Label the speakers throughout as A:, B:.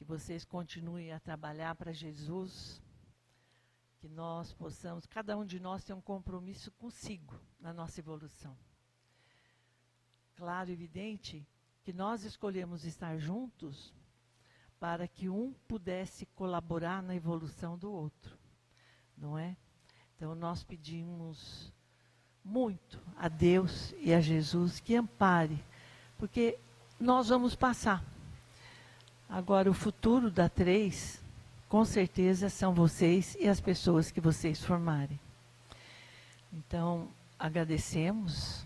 A: que vocês continuem a trabalhar para Jesus, que nós possamos, cada um de nós ter um compromisso consigo na nossa evolução. Claro e evidente que nós escolhemos estar juntos para que um pudesse colaborar na evolução do outro, não é? Então nós pedimos muito a Deus e a Jesus que ampare, porque nós vamos passar. Agora, o futuro da 3, com certeza, são vocês e as pessoas que vocês formarem. Então, agradecemos,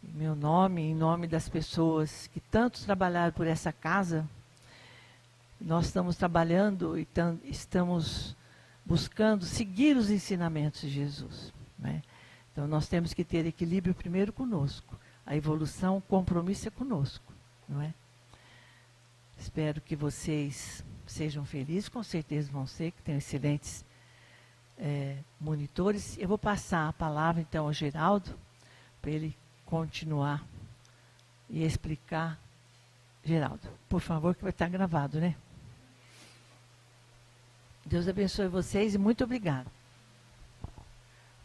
A: em meu nome, em nome das pessoas que tanto trabalharam por essa casa. Nós estamos trabalhando e estamos buscando seguir os ensinamentos de Jesus, né? Então, nós temos que ter equilíbrio primeiro conosco. A evolução, o compromisso é conosco, não é? Espero que vocês sejam felizes, com certeza vão ser, que tenham excelentes monitores. Eu vou passar a palavra, então, ao Geraldo, para ele continuar e explicar. Geraldo, por favor, que vai estar gravado, né? Deus abençoe vocês e muito obrigado.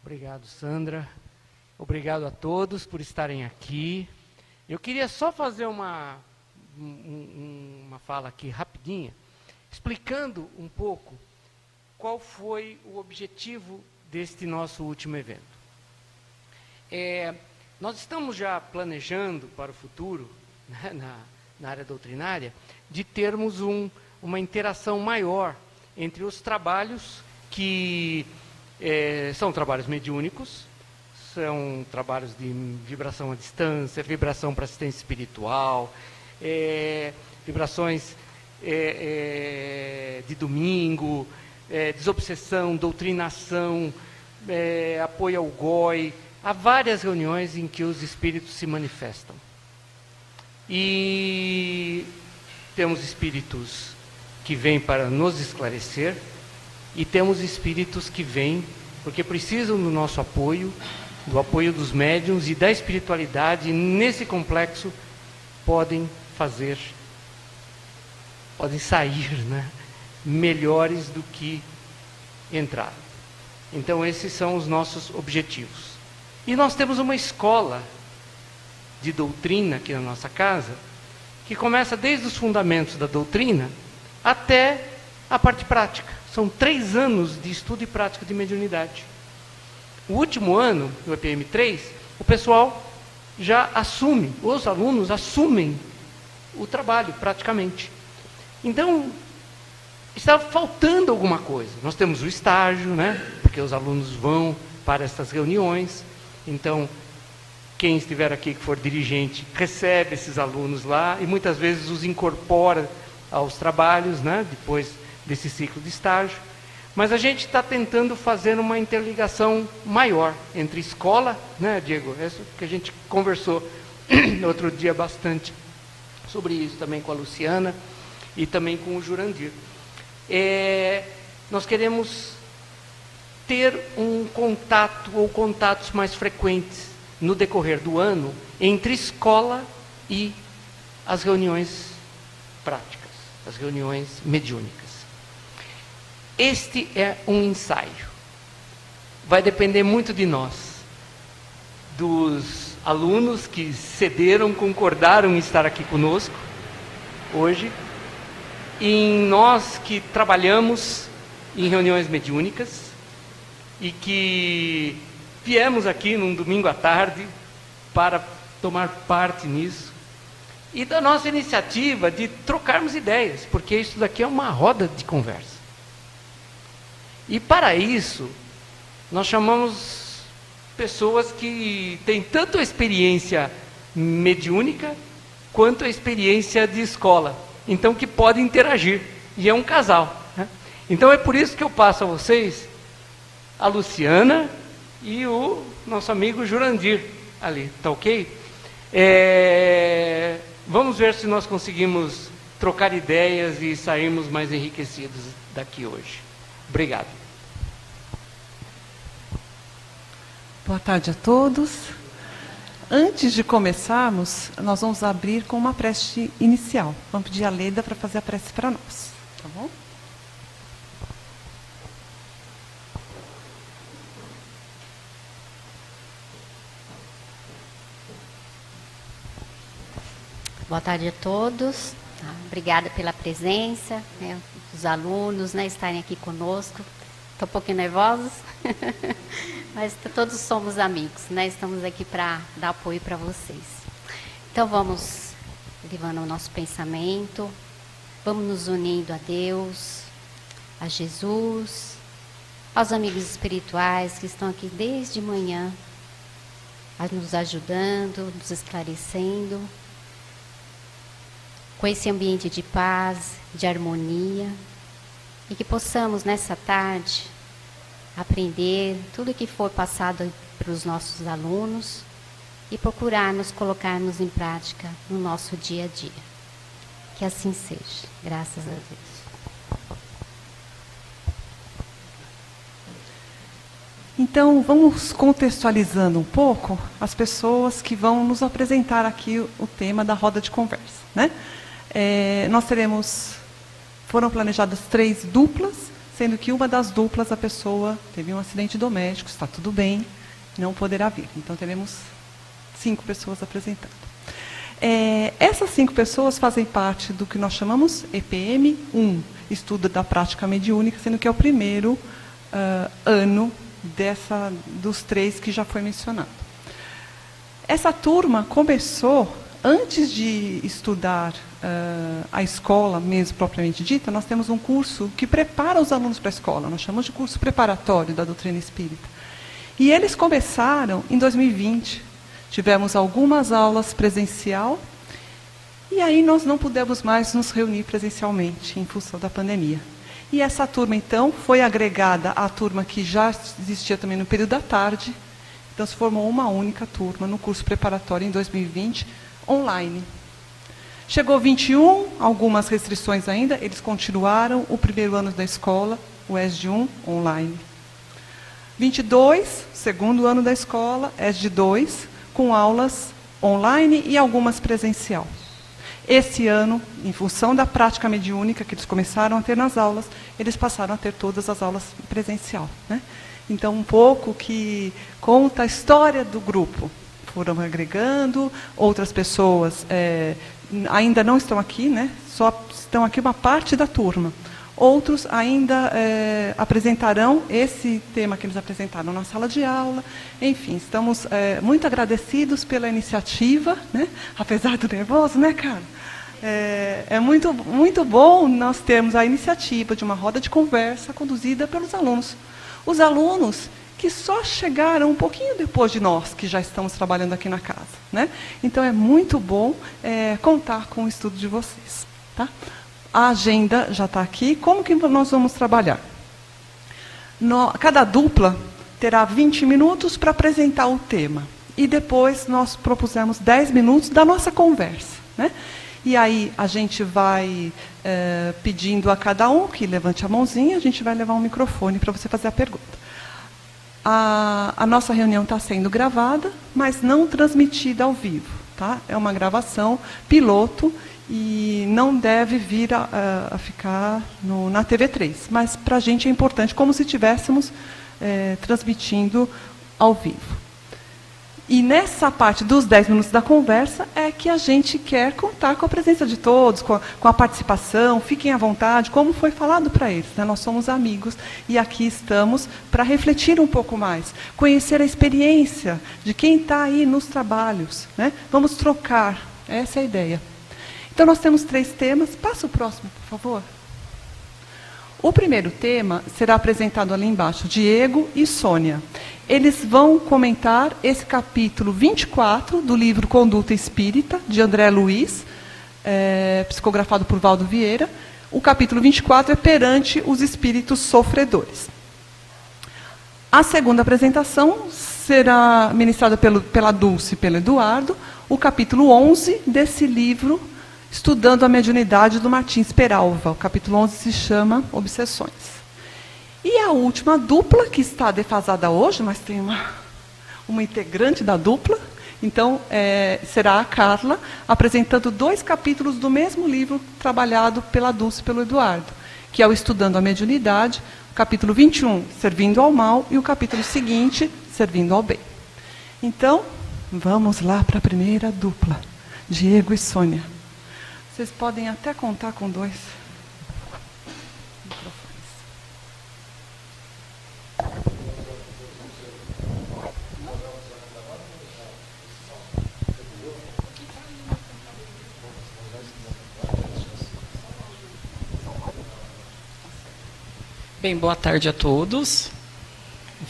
B: Obrigado, Sandra. Obrigado a todos por estarem aqui. Eu queria só fazer uma fala aqui rapidinha, explicando um pouco qual foi o objetivo deste nosso último evento. Nós estamos já planejando para o futuro, né, na área doutrinária, de termos uma interação maior entre os trabalhos que são trabalhos mediúnicos, são trabalhos de vibração à distância, vibração para assistência espiritual, vibrações de domingo, desobsessão, doutrinação, apoio ao GOI. Há várias reuniões em que os espíritos se manifestam. E temos espíritos que vêm para nos esclarecer e temos espíritos que vêm porque precisam do nosso apoio, do apoio dos médiuns e da espiritualidade. E nesse complexo podem sair, né, melhores do que entraram. Então esses são os nossos objetivos. E nós temos uma escola de doutrina aqui na nossa casa, que começa desde os fundamentos da doutrina até a parte prática. São 3 anos de estudo e prática de mediunidade. O último ano, do EPM 3, o pessoal já assume, os alunos assumem o trabalho praticamente. Então, estava faltando alguma coisa. Nós temos o estágio, né? Porque os alunos vão para essas reuniões. Então, quem estiver aqui que for dirigente recebe esses alunos lá e muitas vezes os incorpora aos trabalhos, né? Depois desse ciclo de estágio. Mas a gente está tentando fazer uma interligação maior entre escola, né, Diego? É isso que a gente conversou outro dia bastante sobre isso também com a Luciana e também com o Jurandir. Nós queremos ter um contato ou contatos mais frequentes no decorrer do ano entre escola e as reuniões práticas, as reuniões mediúnicas. Este é um ensaio. Vai depender muito de nós, dos alunos que cederam, concordaram em estar aqui conosco hoje, e em nós que trabalhamos em reuniões mediúnicas e que viemos aqui num domingo à tarde para tomar parte nisso, e da nossa iniciativa de trocarmos ideias, porque isso daqui é uma roda de conversa. E para isso, nós chamamos pessoas que têm tanto a experiência mediúnica quanto a experiência de escola, então que podem interagir, e é um casal, né? Então é por isso que eu passo a vocês a Luciana e o nosso amigo Jurandir ali, tá ok? Vamos ver se nós conseguimos trocar ideias e sairmos mais enriquecidos daqui hoje. Obrigado.
C: Boa tarde a todos. Antes de começarmos, nós vamos abrir com uma prece inicial. Vamos pedir a Leda para fazer a prece para nós, tá bom?
D: Boa tarde a todos. Obrigada pela presença, né, os alunos, né, estarem aqui conosco. Estou um pouquinho nervosa, mas todos somos amigos, né? Estamos aqui para dar apoio para vocês. Então vamos levando o nosso pensamento, vamos nos unindo a Deus, a Jesus, aos amigos espirituais que estão aqui desde manhã, nos ajudando, nos esclarecendo, com esse ambiente de paz, de harmonia, e que possamos nessa tarde aprender tudo que for passado para os nossos alunos e procurarmos colocarmos em prática no nosso dia a dia. Que assim seja, graças a Deus.
C: Então, vamos contextualizando um pouco as pessoas que vão nos apresentar aqui o tema da roda de conversa, né? Foram planejadas 3 duplas, sendo que uma das duplas a pessoa teve um acidente doméstico, está tudo bem, não poderá vir. Então, teremos 5 pessoas apresentando. Essas 5 pessoas fazem parte do que nós chamamos EPM 1, Estudo da Prática Mediúnica, sendo que é o primeiro ano dos 3 que já foi mencionado. Essa turma começou, antes de estudar a escola mesmo propriamente dita, nós temos um curso que prepara os alunos para a escola, nós chamamos de curso preparatório da doutrina espírita. E eles começaram em 2020, tivemos algumas aulas presencial, e aí nós não pudemos mais nos reunir presencialmente, em função da pandemia. E essa turma, então, foi agregada à turma que já existia também no período da tarde, então se formou uma única turma no curso preparatório em 2020, online. Chegou 21, algumas restrições ainda, eles continuaram o primeiro ano da escola, o ESD 1, online. 22, segundo ano da escola, ESD 2, com aulas online e algumas presencial. Esse ano, em função da prática mediúnica que eles começaram a ter nas aulas, eles passaram a ter todas as aulas presencial, né? Então, um pouco que conta a história do grupo. Foram agregando, outras pessoas ainda não estão aqui, né? Só estão aqui uma parte da turma. Outros ainda apresentarão esse tema que eles apresentaram na sala de aula. Enfim, estamos muito agradecidos pela iniciativa, né? Apesar do nervoso, né, cara? É muito, muito bom nós termos a iniciativa de uma roda de conversa conduzida pelos alunos. Os alunos que só chegaram um pouquinho depois de nós, que já estamos trabalhando aqui na casa, né? Então, é muito bom contar com o estudo de vocês, tá? A agenda já está aqui. Como que nós vamos trabalhar? Cada dupla terá 20 minutos para apresentar o tema. E depois nós propusemos 10 minutos da nossa conversa, né? E aí a gente vai pedindo a cada um que levante a mãozinha, a gente vai levar um microfone para você fazer a pergunta. A nossa reunião está sendo gravada, mas não transmitida ao vivo, tá? É uma gravação piloto e não deve vir a ficar na TV3. Mas para a gente é importante, como se estivéssemos transmitindo ao vivo. E nessa parte dos 10 minutos da conversa é que a gente quer contar com a presença de todos, com a participação, fiquem à vontade, como foi falado para eles, né? Nós somos amigos e aqui estamos para refletir um pouco mais, conhecer a experiência de quem está aí nos trabalhos, né? Vamos trocar, essa é a ideia. Então nós temos 3 temas, passa o próximo, por favor. O primeiro tema será apresentado ali embaixo, Diego e Sônia. Eles vão comentar esse capítulo 24 do livro Conduta Espírita, de André Luiz, psicografado por Valdo Vieira. O capítulo 24 é Perante os Espíritos Sofredores. A segunda apresentação será ministrada pela Dulce e pelo Eduardo, o capítulo 11 desse livro, Estudando a Mediunidade, do Martins Peralva. O capítulo 11 se chama Obsessões. E a última dupla, que está defasada hoje, mas tem uma integrante da dupla, Então, será a Carla apresentando 2 capítulos do mesmo livro trabalhado pela Dulce e pelo Eduardo, que é o Estudando a Mediunidade, o capítulo 21, Servindo ao Mal, e o capítulo seguinte, Servindo ao Bem. Então, vamos lá para a primeira dupla, Diego e Sônia. Vocês podem até contar com 2 microfones.
E: Bem, boa tarde a todos.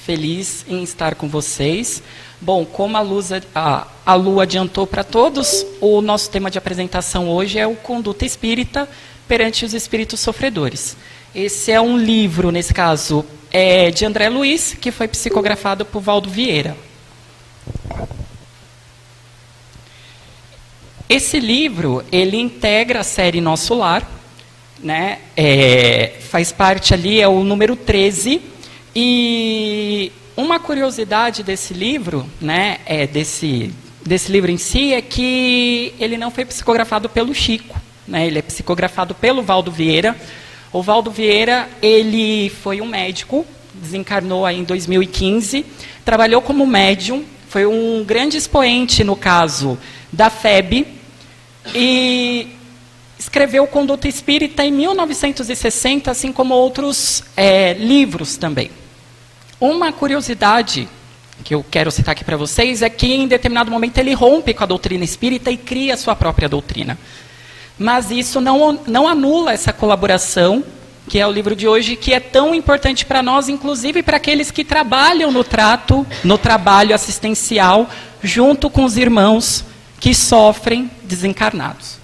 E: Feliz em estar com vocês. Bom, como a Lu adiantou para todos, o nosso tema de apresentação hoje é o Conduta Espírita perante os Espíritos Sofredores. Esse é um livro, nesse caso, de André Luiz, que foi psicografado por Valdo Vieira. Esse livro, ele integra a série Nosso Lar, né? Faz parte ali, é o número 13, e uma curiosidade desse livro, né, desse livro em si, é que ele não foi psicografado pelo Chico, né, ele é psicografado pelo Valdo Vieira. O Valdo Vieira, ele foi um médico, desencarnou aí em 2015, trabalhou como médium, foi um grande expoente, no caso, da FEB, e escreveu Conduta Espírita em 1960, assim como outros livros também. Uma curiosidade que eu quero citar aqui para vocês é que, em determinado momento, ele rompe com a doutrina espírita e cria a sua própria doutrina. Mas isso não anula essa colaboração, que é o livro de hoje, que é tão importante para nós, inclusive para aqueles que trabalham no trabalho assistencial, junto com os irmãos que sofrem desencarnados.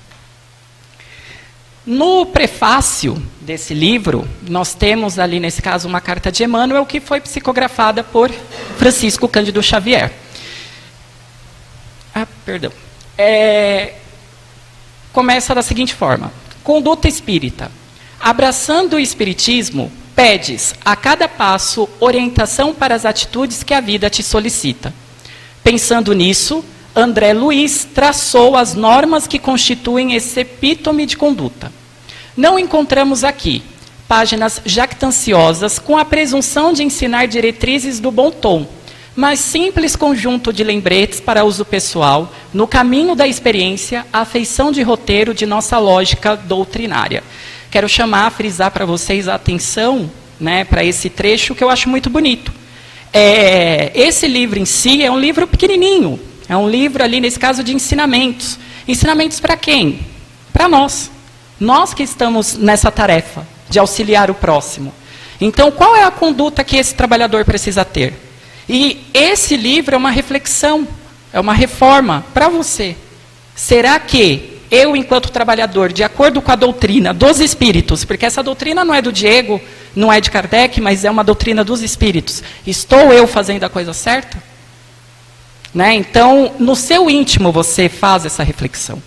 E: No prefácio desse livro, nós temos ali, nesse caso, uma carta de Emmanuel, que foi psicografada por Francisco Cândido Xavier. Perdão. Começa da seguinte forma: Conduta Espírita. Abraçando o Espiritismo, pedes, a cada passo, orientação para as atitudes que a vida te solicita. Pensando nisso, André Luiz traçou as normas que constituem esse epítome de conduta. Não encontramos aqui páginas jactanciosas com a presunção de ensinar diretrizes do bom tom, mas simples conjunto de lembretes para uso pessoal, no caminho da experiência, a afeição de roteiro de nossa lógica doutrinária. Quero frisar para vocês a atenção, né, para esse trecho que eu acho muito bonito. Esse livro em si é um livro pequenininho, é um livro ali, nesse caso, de ensinamentos. Ensinamentos para quem? Para nós. Nós que estamos nessa tarefa de auxiliar o próximo. Então, qual é a conduta que esse trabalhador precisa ter? E esse livro é uma reflexão, é uma reforma para você. Será que eu, enquanto trabalhador, de acordo com a doutrina dos espíritos, porque essa doutrina não é do Diego, não é de Kardec, mas é uma doutrina dos espíritos, estou eu fazendo a coisa certa? Né? Então, no seu íntimo, você faz essa reflexão.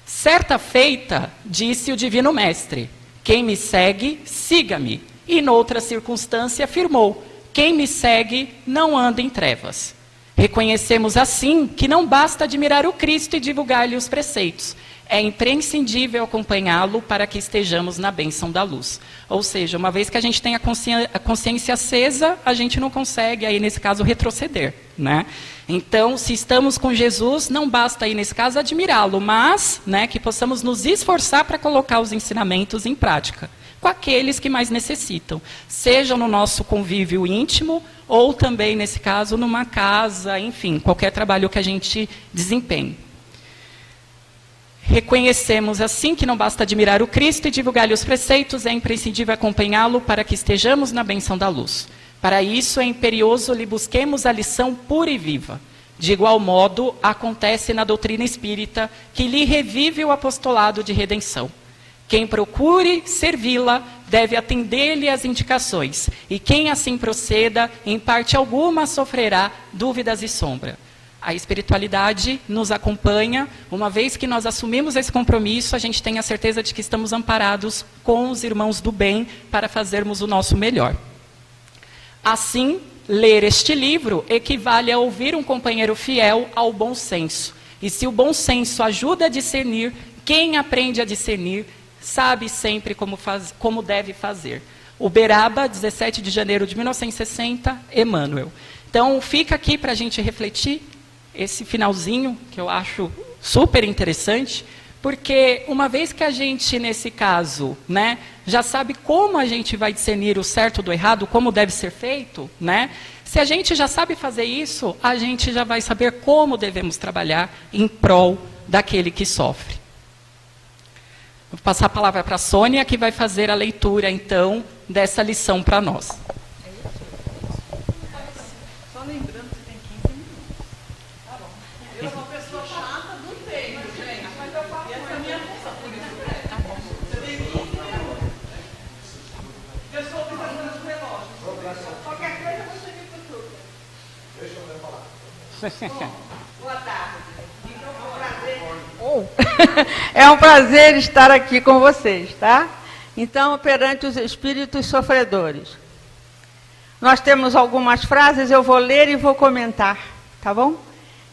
E: Certa feita, disse o Divino Mestre, quem me segue, siga-me. E, noutra circunstância, afirmou, quem me segue não anda em trevas. Reconhecemos assim que não basta admirar o Cristo e divulgar-lhe os preceitos. É imprescindível acompanhá-lo para que estejamos na bênção da luz. Ou seja, uma vez que a gente tem a consciência acesa, a gente não consegue, aí nesse caso, retroceder, né? Então, se estamos com Jesus, não basta aí nesse caso admirá-lo, mas, né, que possamos nos esforçar para colocar os ensinamentos em prática, com aqueles que mais necessitam, seja no nosso convívio íntimo, ou também, nesse caso, numa casa, enfim, qualquer trabalho que a gente desempenhe. Reconhecemos assim que não basta admirar o Cristo e divulgar-lhe os preceitos, é imprescindível acompanhá-lo para que estejamos na bênção da luz. Para isso é imperioso lhe busquemos a lição pura e viva. De igual modo, acontece na doutrina espírita que lhe revive o apostolado de redenção. Quem procure servi-la deve atender-lhe as indicações, e quem assim proceda, em parte alguma sofrerá dúvidas e sombra. A espiritualidade nos acompanha, uma vez que nós assumimos esse compromisso, a gente tem a certeza de que estamos amparados com os irmãos do bem para fazermos o nosso melhor. Assim, ler este livro equivale a ouvir um companheiro fiel ao bom senso. E se o bom senso ajuda a discernir, quem aprende a discernir sabe sempre como deve fazer. Uberaba, 17 de janeiro de 1960, Emmanuel. Então, fica aqui para a gente refletir esse finalzinho, que eu acho super interessante, porque uma vez que a gente, nesse caso, né, já sabe como a gente vai discernir o certo do errado, como deve ser feito, né, se a gente já sabe fazer isso, a gente já vai saber como devemos trabalhar em prol daquele que sofre. Vou passar a palavra para a Sônia, que vai fazer a leitura, então, dessa lição para nós.
C: Só lembrando que tem 15 minutos. Tá bom. Eu sou uma pessoa chata do tempo, gente. Mas eu faço essa é a minha função, por isso. Tá bom. Você tem 15 minutos. Eu estou observando os relógios. Qualquer coisa você me procura. Deixa eu falar. Boa tarde. Então, foi um prazer. É um prazer estar aqui com vocês, tá? Então, perante os espíritos sofredores. Nós temos algumas frases, eu vou ler e vou comentar, tá bom?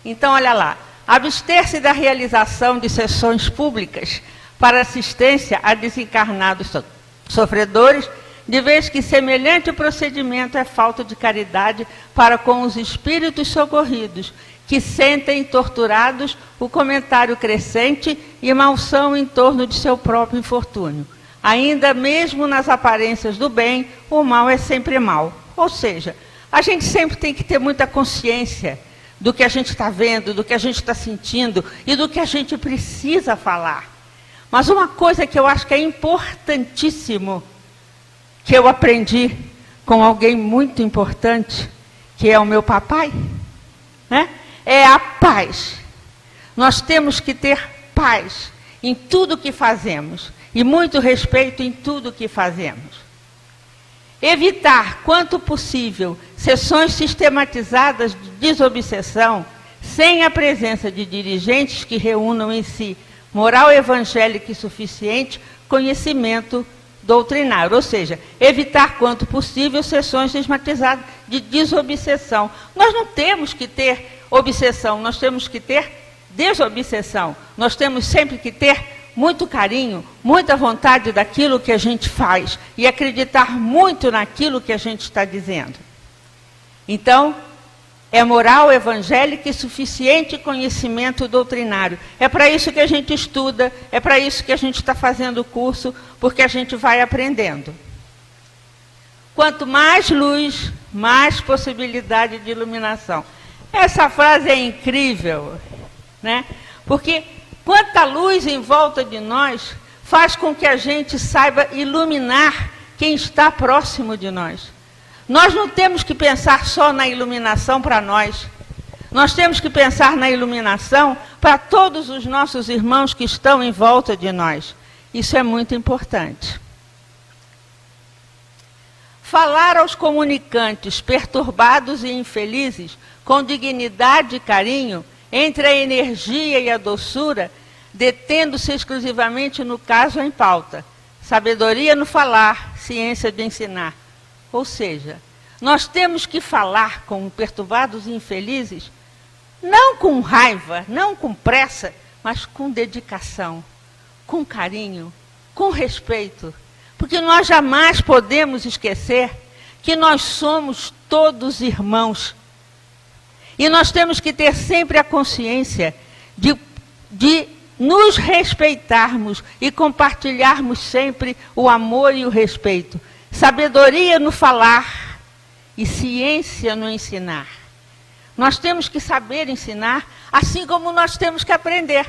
C: Então, olha lá. Abster-se da realização de sessões públicas para assistência a desencarnados sofredores, de vez que semelhante procedimento é falta de caridade para com os espíritos socorridos, que sentem torturados o comentário crescente e malsão em torno de seu próprio infortúnio. Ainda mesmo nas aparências do bem, o mal é sempre mal. Ou seja, a gente sempre tem que ter muita consciência do que a gente está vendo, do que a gente está sentindo e do que a gente precisa falar. Mas uma coisa que eu acho que é importantíssimo, que eu aprendi com alguém muito importante, que é o meu papai, né? É a paz. Nós temos que ter paz em tudo que fazemos e muito respeito em tudo que fazemos. Evitar, quanto possível, sessões sistematizadas de desobsessão, sem a presença de dirigentes que reúnam em si moral evangélica e suficiente conhecimento doutrinário. Ou seja, evitar, quanto possível, sessões sistematizadas de desobsessão. Nós não temos que ter obsessão, nós temos que ter desobsessão. Nós temos sempre que ter muito carinho, muita vontade daquilo que a gente faz e acreditar muito naquilo que a gente está dizendo. Então, é moral evangélica e suficiente conhecimento doutrinário. É para isso que a gente estuda, é para isso que a gente está fazendo o curso, porque a gente vai aprendendo. Quanto mais luz, mais possibilidade de iluminação. Essa frase é incrível, né? Porque quanta luz em volta de nós faz com que a gente saiba iluminar quem está próximo de nós. Nós não temos que pensar só na iluminação para nós. Nós temos que pensar na iluminação para todos os nossos irmãos que estão em volta de nós. Isso é muito importante. Falar aos comunicantes perturbados e infelizes com dignidade e carinho, entre a energia e a doçura, detendo-se exclusivamente no caso em pauta. Sabedoria no falar, ciência de ensinar. Ou seja, nós temos que falar com perturbados e infelizes, não com raiva, não com pressa, mas com dedicação, com carinho, com respeito. Porque nós jamais podemos esquecer que nós somos todos irmãos. E nós temos que ter sempre a consciência de nos respeitarmos e compartilharmos sempre o amor e o respeito. Sabedoria no falar e ciência no ensinar. Nós temos que saber ensinar, assim como nós temos que aprender.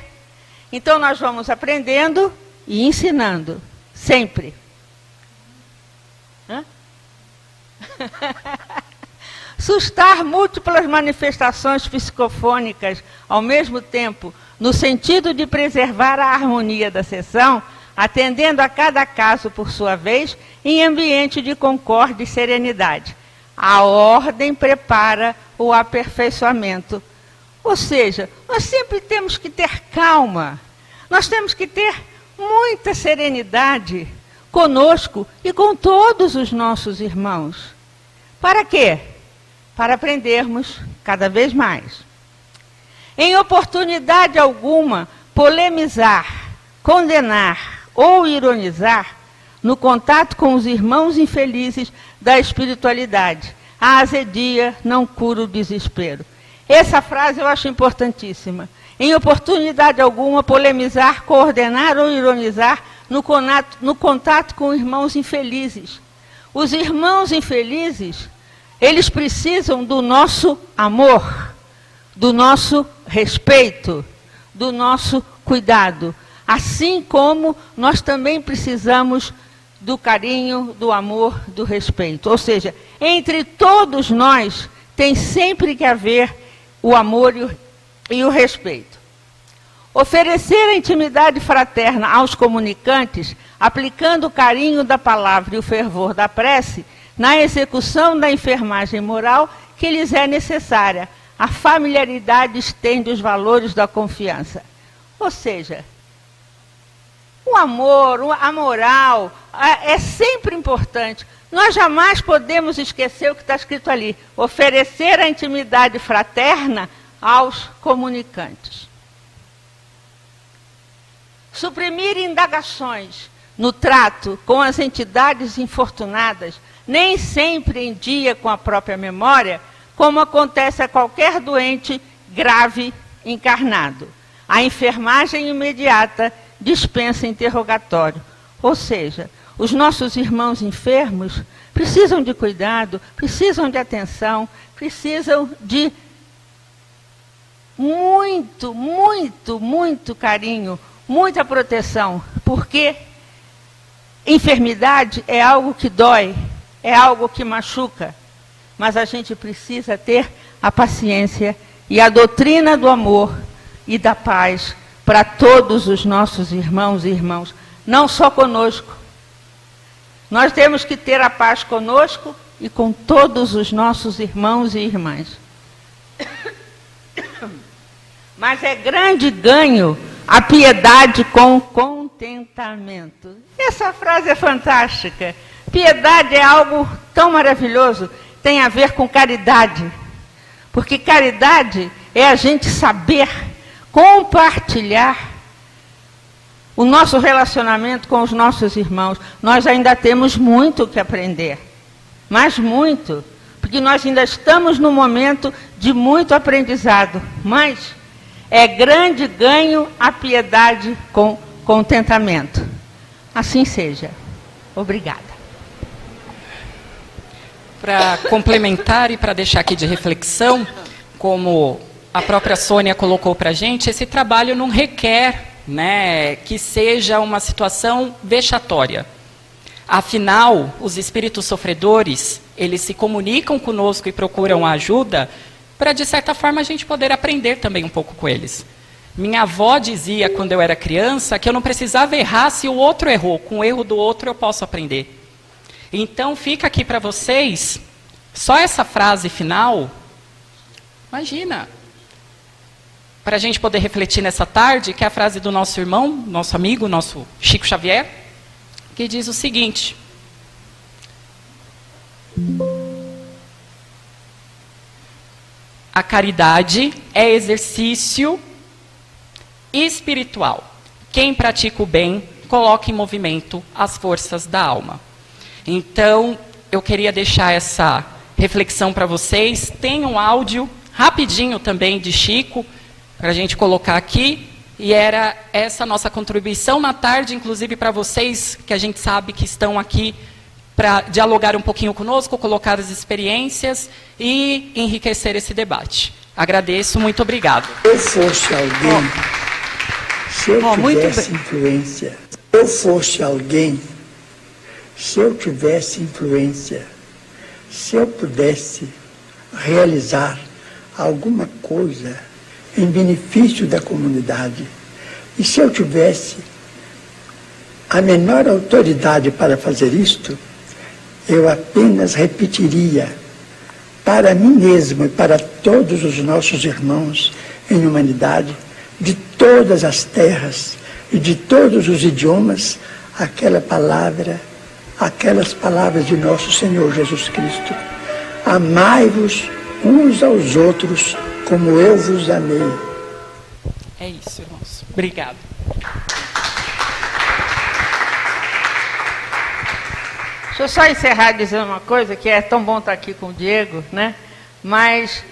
C: Então nós vamos aprendendo e ensinando, sempre. Hã? Sustar múltiplas manifestações psicofônicas ao mesmo tempo, no sentido de preservar a harmonia da sessão, atendendo a cada caso por sua vez, em ambiente de concórdia e serenidade. A ordem prepara o aperfeiçoamento. Ou seja, nós sempre temos que ter calma, nós temos que ter muita serenidade conosco e com todos os nossos irmãos. Para quê?
F: para aprendermos cada vez mais. Em oportunidade alguma, polemizar, condenar ou ironizar no contato com os irmãos infelizes da espiritualidade. A azedia não cura o desespero. Essa frase eu acho importantíssima. Em oportunidade alguma, polemizar, coordenar ou ironizar no contato com irmãos infelizes. Os irmãos infelizes, eles precisam do nosso amor, do nosso respeito, do nosso cuidado. Assim como nós também precisamos do carinho, do amor, do respeito. Ou seja, entre todos nós tem sempre que haver o amor e o respeito. Oferecer a intimidade fraterna aos comunicantes, aplicando o carinho da palavra e o fervor da prece, na execução da enfermagem moral que lhes é necessária. A familiaridade estende os valores da confiança. Ou seja, o amor, a moral, é sempre importante. Nós jamais podemos esquecer o que está escrito ali. Oferecer a intimidade fraterna aos comunicantes. Suprimir indagações no trato com as entidades infortunadas, nem sempre em dia com a própria memória, como acontece a qualquer doente grave encarnado. A enfermagem imediata dispensa interrogatório. Ou seja, os nossos irmãos enfermos precisam de cuidado, precisam de atenção, precisam de muito, muito, muito carinho, muita proteção, porque enfermidade é algo que dói, é algo que machuca, mas a gente precisa ter a paciência e a doutrina do amor e da paz para todos os nossos irmãos e irmãs, não só conosco. Nós temos que ter a paz conosco e com todos os nossos irmãos e irmãs. Mas é grande ganho a piedade com contentamento. Essa frase é fantástica. Piedade é algo tão maravilhoso, tem a ver com caridade. Porque caridade é a gente saber compartilhar o nosso relacionamento com os nossos irmãos. Nós ainda temos muito que aprender, mas muito, porque nós ainda estamos num momento de muito aprendizado, mas é grande ganho a piedade com contentamento. Assim seja. Obrigada.
E: Para complementar e para deixar aqui de reflexão, como a própria Sônia colocou para a gente, esse trabalho não requer, né, que seja uma situação vexatória. Afinal, os espíritos sofredores, eles se comunicam conosco e procuram ajuda para, de certa forma, a gente poder aprender também um pouco com eles. Minha avó dizia, quando eu era criança, que eu não precisava errar se o outro errou. Com o erro do outro eu posso aprender. Então, fica aqui para vocês, só essa frase final, imagina, para a gente poder refletir nessa tarde, que é a frase do nosso irmão, nosso amigo, nosso Chico Xavier, que diz o seguinte: a caridade é exercício espiritual. Quem pratica o bem, coloca em movimento as forças da alma. Então, eu queria deixar essa reflexão para vocês. Tem um áudio rapidinho também de Chico, para a gente colocar aqui. E era essa nossa contribuição na tarde, inclusive para vocês, que a gente sabe que estão aqui para dialogar um pouquinho conosco, colocar as experiências e enriquecer esse debate. Agradeço, muito obrigado.
G: Se eu fosse alguém, se eu tivesse influência, se eu tivesse influência, se eu pudesse realizar alguma coisa em benefício da comunidade, e se eu tivesse a menor autoridade para fazer isto, eu apenas repetiria para mim mesmo e para todos os nossos irmãos em humanidade, de todas as terras e de todos os idiomas, aquelas palavras de nosso Senhor Jesus Cristo: amai-vos uns aos outros como eu vos amei.
E: É isso, irmãos. Obrigado.
F: Deixa eu só encerrar dizendo uma coisa, que é tão bom estar aqui com o Diego, né? Mas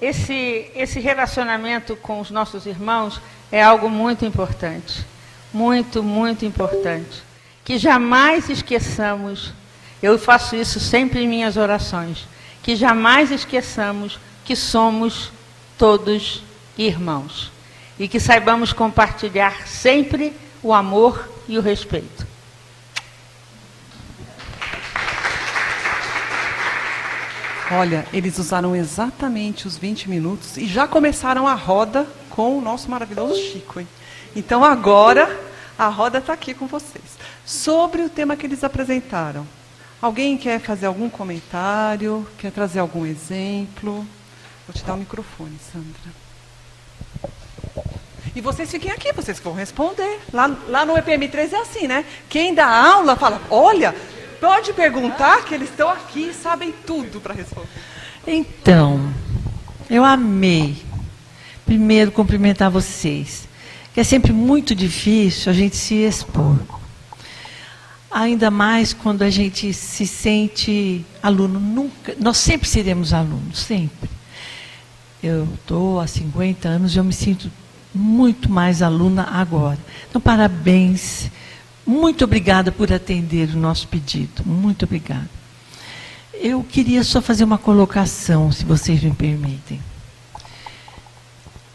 F: esse relacionamento com os nossos irmãos é algo muito importante. Muito, muito importante. Que jamais esqueçamos, eu faço isso sempre em minhas orações, que jamais esqueçamos que somos todos irmãos. E que saibamos compartilhar sempre o amor e o respeito.
C: Olha, eles usaram exatamente os 20 minutos e já começaram a roda com o nosso maravilhoso Chico, hein? Então agora a roda está aqui com vocês. Sobre o tema que eles apresentaram, alguém quer fazer algum comentário? Quer trazer algum exemplo? Vou te dar o microfone, Sandra. E vocês fiquem aqui, vocês vão responder. Lá no EPM3 é assim, né? Quem dá aula fala, olha, pode perguntar que eles estão aqui e sabem tudo para responder.
A: Então, eu amei. Primeiro, cumprimentar vocês. Que é sempre muito difícil a gente se expor. Ainda mais quando a gente se sente aluno. Nós sempre seremos alunos, sempre. Eu estou há 50 anos e eu me sinto muito mais aluna agora. Então, parabéns. Muito obrigada por atender o nosso pedido. Muito obrigada. Eu queria só fazer uma colocação, se vocês me permitem.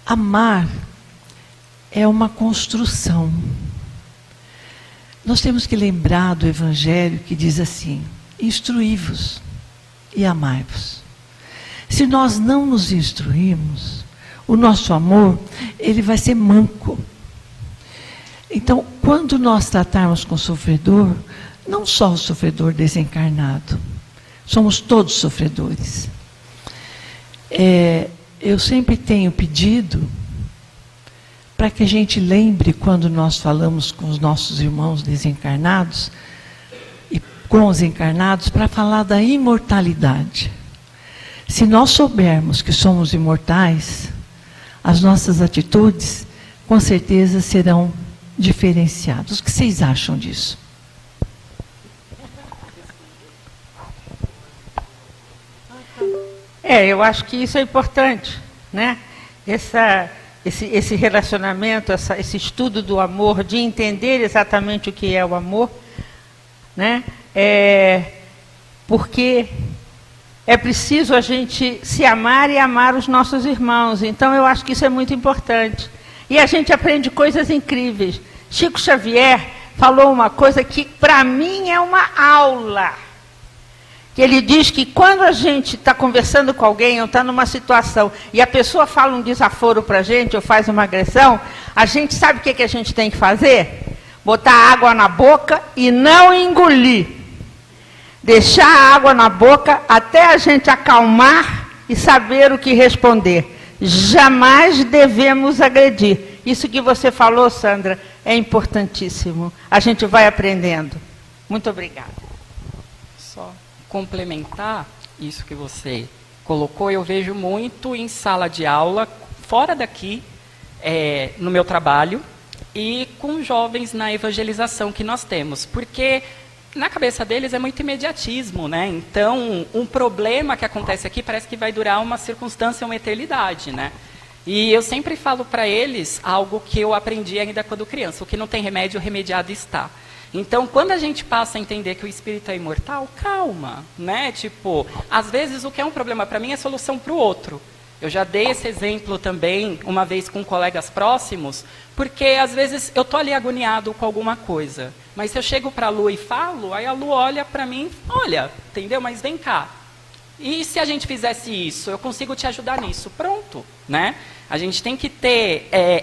A: Amar é uma construção. Nós temos que lembrar do Evangelho que diz assim: instruí-vos e amai-vos. Se nós não nos instruirmos, o nosso amor, ele vai ser manco. Então, quando nós tratarmos com o sofredor, não só o sofredor desencarnado, somos todos sofredores. Eu sempre tenho pedido para que a gente lembre, quando nós falamos com os nossos irmãos desencarnados, e com os encarnados, para falar da imortalidade. Se nós soubermos que somos imortais, as nossas atitudes, com certeza, serão diferenciadas. O que vocês acham disso?
F: Eu acho que isso é importante, né? Esse relacionamento, esse estudo do amor, de entender exatamente o que é o amor, né? Porque é preciso a gente se amar e amar os nossos irmãos. Então, eu acho que isso é muito importante. E a gente aprende coisas incríveis. Chico Xavier falou uma coisa que, para mim, é uma aula. Que ele diz que quando a gente está conversando com alguém ou está numa situação e a pessoa fala um desaforo para a gente ou faz uma agressão, a gente sabe o que a gente tem que fazer? Botar água na boca e não engolir. Deixar a água na boca até a gente acalmar e saber o que responder. Jamais devemos agredir. Isso que você falou, Sandra, é importantíssimo. A gente vai aprendendo. Muito obrigada.
E: Só complementar isso que você colocou, eu vejo muito em sala de aula, fora daqui, no meu trabalho, e com jovens na evangelização que nós temos. Porque na cabeça deles é muito imediatismo, né? Então, um problema que acontece aqui parece que vai durar uma circunstância, uma eternidade, né? E eu sempre falo para eles algo que eu aprendi ainda quando criança: o que não tem remédio, remediado está. Então, quando a gente passa a entender que o espírito é imortal, calma, né? Tipo, às vezes o que é um problema para mim é solução para o outro. Eu já dei esse exemplo também, uma vez com colegas próximos, porque às vezes eu estou ali agoniado com alguma coisa, mas se eu chego para a Lu e falo, aí a Lu olha para mim, olha, entendeu? Mas vem cá. E se a gente fizesse isso, eu consigo te ajudar nisso. Pronto, né? A gente tem que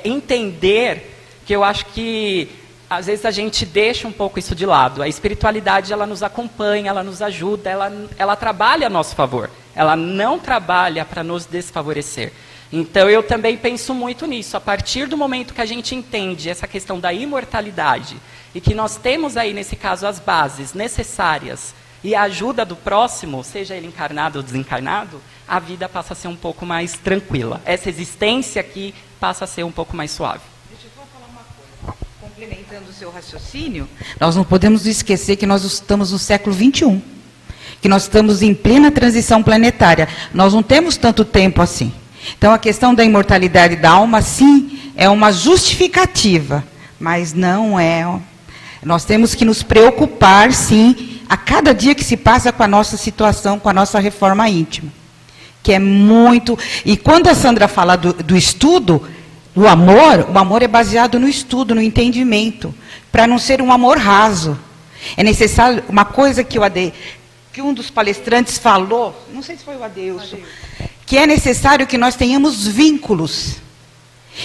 E: entender que eu acho que às vezes a gente deixa um pouco isso de lado. A espiritualidade, ela nos acompanha, ela nos ajuda, ela trabalha a nosso favor. Ela não trabalha para nos desfavorecer. Então, eu também penso muito nisso. A partir do momento que a gente entende essa questão da imortalidade, e que nós temos aí, nesse caso, as bases necessárias e a ajuda do próximo, seja ele encarnado ou desencarnado, a vida passa a ser um pouco mais tranquila. Essa existência aqui passa a ser um pouco mais suave.
H: Deixa eu só falar uma coisa. Complementando o seu raciocínio, nós não podemos esquecer que nós estamos no século XXI, que nós estamos em plena transição planetária. Nós não temos tanto tempo assim. Então, a questão da imortalidade da alma, sim, é uma justificativa, mas não é. Nós temos que nos preocupar, sim, a cada dia que se passa com a nossa situação, com a nossa reforma íntima. Que é muito... E quando a Sandra fala do estudo, o amor é baseado no estudo, no entendimento, para não ser um amor raso. É necessário, uma coisa que um dos palestrantes falou, não sei se foi o Adeilson, que é necessário que nós tenhamos vínculos.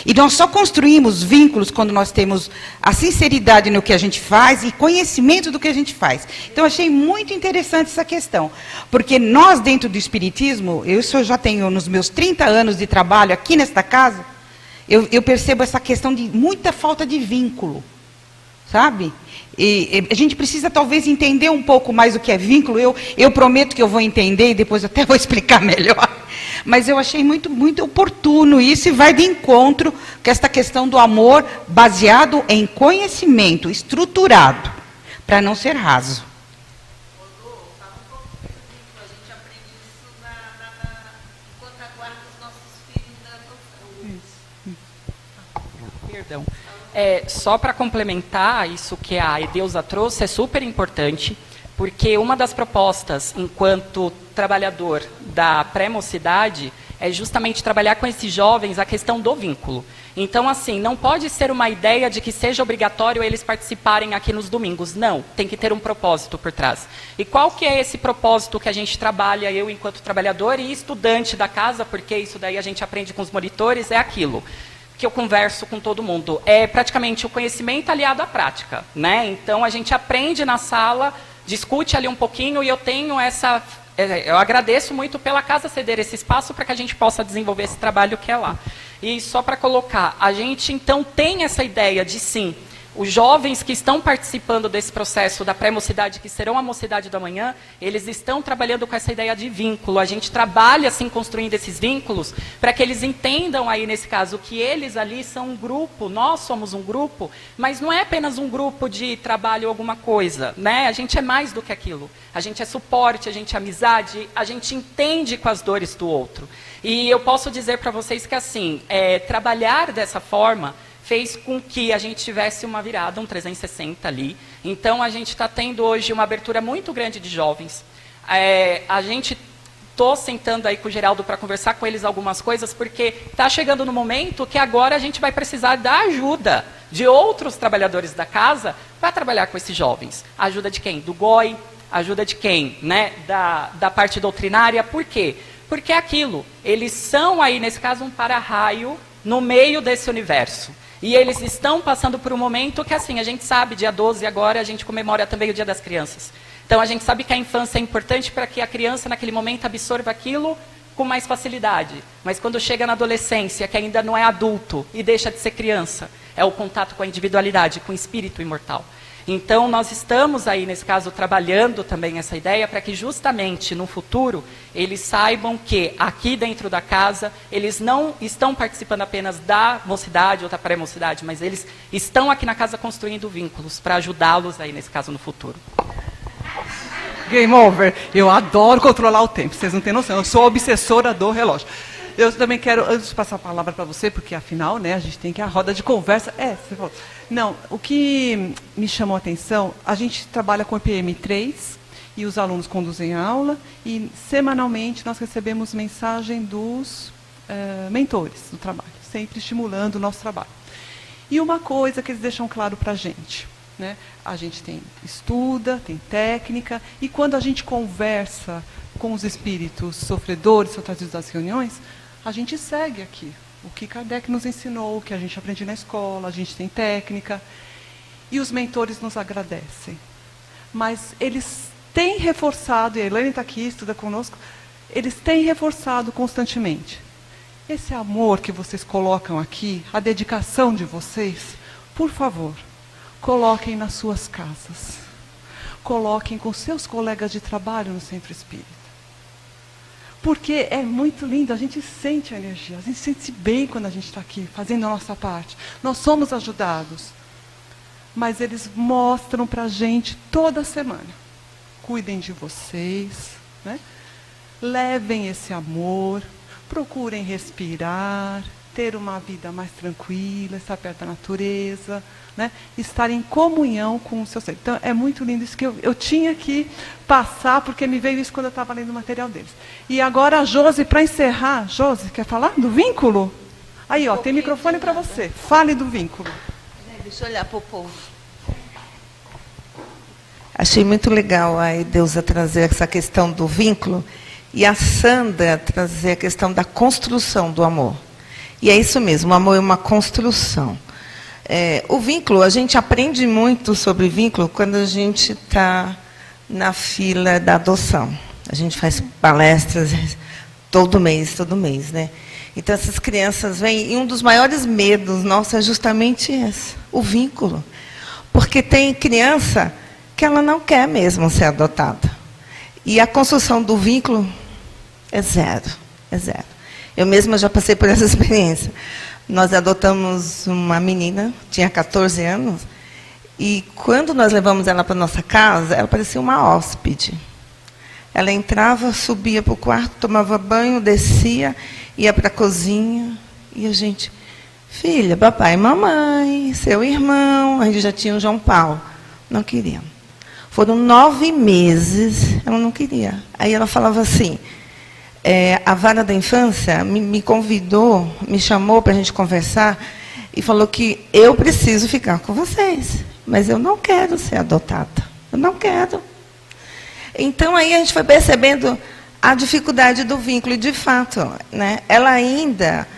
H: E nós só construímos vínculos quando nós temos a sinceridade no que a gente faz e conhecimento do que a gente faz. Então, eu achei muito interessante essa questão. Porque nós, dentro do Espiritismo, eu já tenho nos meus 30 anos de trabalho aqui nesta casa, eu percebo essa questão de muita falta de vínculo. Sabe? E a gente precisa talvez entender um pouco mais o que é vínculo. Eu prometo que eu vou entender e depois até vou explicar melhor. Mas eu achei muito, muito oportuno isso e vai de encontro com esta questão do amor baseado em conhecimento, estruturado, para não ser raso.
E: Perdão. Só para complementar isso que a Edeusa trouxe, é super importante, porque uma das propostas, enquanto trabalhador da pré-mocidade, é justamente trabalhar com esses jovens a questão do vínculo. Então, assim, não pode ser uma ideia de que seja obrigatório eles participarem aqui nos domingos. Não, tem que ter um propósito por trás. E qual que é esse propósito que a gente trabalha, eu enquanto trabalhador e estudante da casa, porque isso daí a gente aprende com os monitores, é aquilo que eu converso com todo mundo. É praticamente o conhecimento aliado à prática, né? Então, a gente aprende na sala, discute ali um pouquinho e eu tenho essa... Eu agradeço muito pela casa ceder esse espaço para que a gente possa desenvolver esse trabalho que é lá. E só para colocar, a gente então tem essa ideia de sim, os jovens que estão participando desse processo da pré-mocidade, que serão a mocidade da manhã, eles estão trabalhando com essa ideia de vínculo. A gente trabalha assim construindo esses vínculos para que eles entendam aí nesse caso que eles ali são um grupo, nós somos um grupo, mas não é apenas um grupo de trabalho ou alguma coisa, né? A gente é mais do que aquilo. A gente é suporte, a gente é amizade, a gente entende com as dores do outro. E eu posso dizer para vocês que assim, trabalhar dessa forma fez com que a gente tivesse uma virada, um 360 ali. Então, a gente está tendo hoje uma abertura muito grande de jovens. A gente estou sentando aí com o Geraldo para conversar com eles algumas coisas, porque está chegando no momento que agora a gente vai precisar da ajuda de outros trabalhadores da casa para trabalhar com esses jovens. A ajuda de quem? Do GOI, ajuda de quem? Né? Da parte doutrinária. Por quê? Porque é aquilo. Eles são aí, nesse caso, um para-raio no meio desse universo. E eles estão passando por um momento que, assim, a gente sabe, dia 12 agora, a gente comemora também o Dia das Crianças. Então, a gente sabe que a infância é importante para que a criança, naquele momento, absorva aquilo com mais facilidade. Mas quando chega na adolescência, que ainda não é adulto e deixa de ser criança, é o contato com a individualidade, com o espírito imortal. Então, nós estamos aí, nesse caso, trabalhando também essa ideia para que justamente no futuro eles saibam que aqui dentro da casa eles não estão participando apenas da mocidade ou da pré-mocidade, mas eles estão aqui na casa construindo vínculos para ajudá-los aí, nesse caso, no futuro.
C: Game over. Eu adoro controlar o tempo, vocês não têm noção. Eu sou obsessora do relógio. Eu também quero, antes de passar a palavra para você, porque afinal, né, a gente tem que a roda de conversa. Você falou. Não, o que me chamou a atenção, a gente trabalha com o EPM3 e os alunos conduzem a aula e semanalmente nós recebemos mensagem dos mentores do trabalho, sempre estimulando o nosso trabalho. E uma coisa que eles deixam claro para a gente, né, a gente estuda, tem técnica, e quando a gente conversa com os espíritos sofredores, são trazidos das reuniões, a gente segue aqui. O que Kardec nos ensinou, o que a gente aprende na escola, a gente tem técnica. E os mentores nos agradecem. Mas eles têm reforçado, e a Elaine está aqui, estuda conosco, eles têm reforçado constantemente. Esse amor que vocês colocam aqui, a dedicação de vocês, por favor, coloquem nas suas casas. coloquem com seus colegas de trabalho no centro espírita. Porque é muito lindo, a gente sente a energia, a gente sente bem quando a gente está aqui, fazendo a nossa parte. Nós somos ajudados. Mas eles mostram para a gente toda semana. Cuidem de vocês, né? Levem esse amor, procurem respirar, ter uma vida mais tranquila, estar perto da natureza, né? Estar em comunhão com o seu ser. Então, é muito lindo isso que eu tinha que passar, porque me veio isso quando eu estava lendo o material deles. E agora a Josi, para encerrar, Josi, quer falar do vínculo? Aí, ó, tem microfone para você. Fale do vínculo.
I: Deixa eu olhar para o povo. Achei muito legal a Edeusa trazer essa questão do vínculo e a Sandra trazer a questão da construção do amor. E é isso mesmo, o amor é uma construção. O vínculo, a gente aprende muito sobre vínculo quando a gente está na fila da adoção. A gente faz palestras todo mês, né? Então, essas crianças vêm, e um dos maiores medos nossos é justamente esse, o vínculo. Porque tem criança que ela não quer mesmo ser adotada. E a construção do vínculo é zero, é zero. Eu mesma já passei por essa experiência. Nós adotamos uma menina, tinha 14 anos, e quando nós levamos ela para a nossa casa, ela parecia uma hóspede. Ela entrava, subia para o quarto, tomava banho, descia, ia para a cozinha, e a gente, filha, papai e mamãe, seu irmão, a gente já tinha o João Paulo. Não queria. Foram 9 meses, ela não queria. Aí ela falava assim, a vara da infância me convidou, me chamou para a gente conversar, e falou que eu preciso ficar com vocês, mas eu não quero ser adotada. Eu não quero. Então, aí a gente foi percebendo a dificuldade do vínculo, e, de fato, né, ela ainda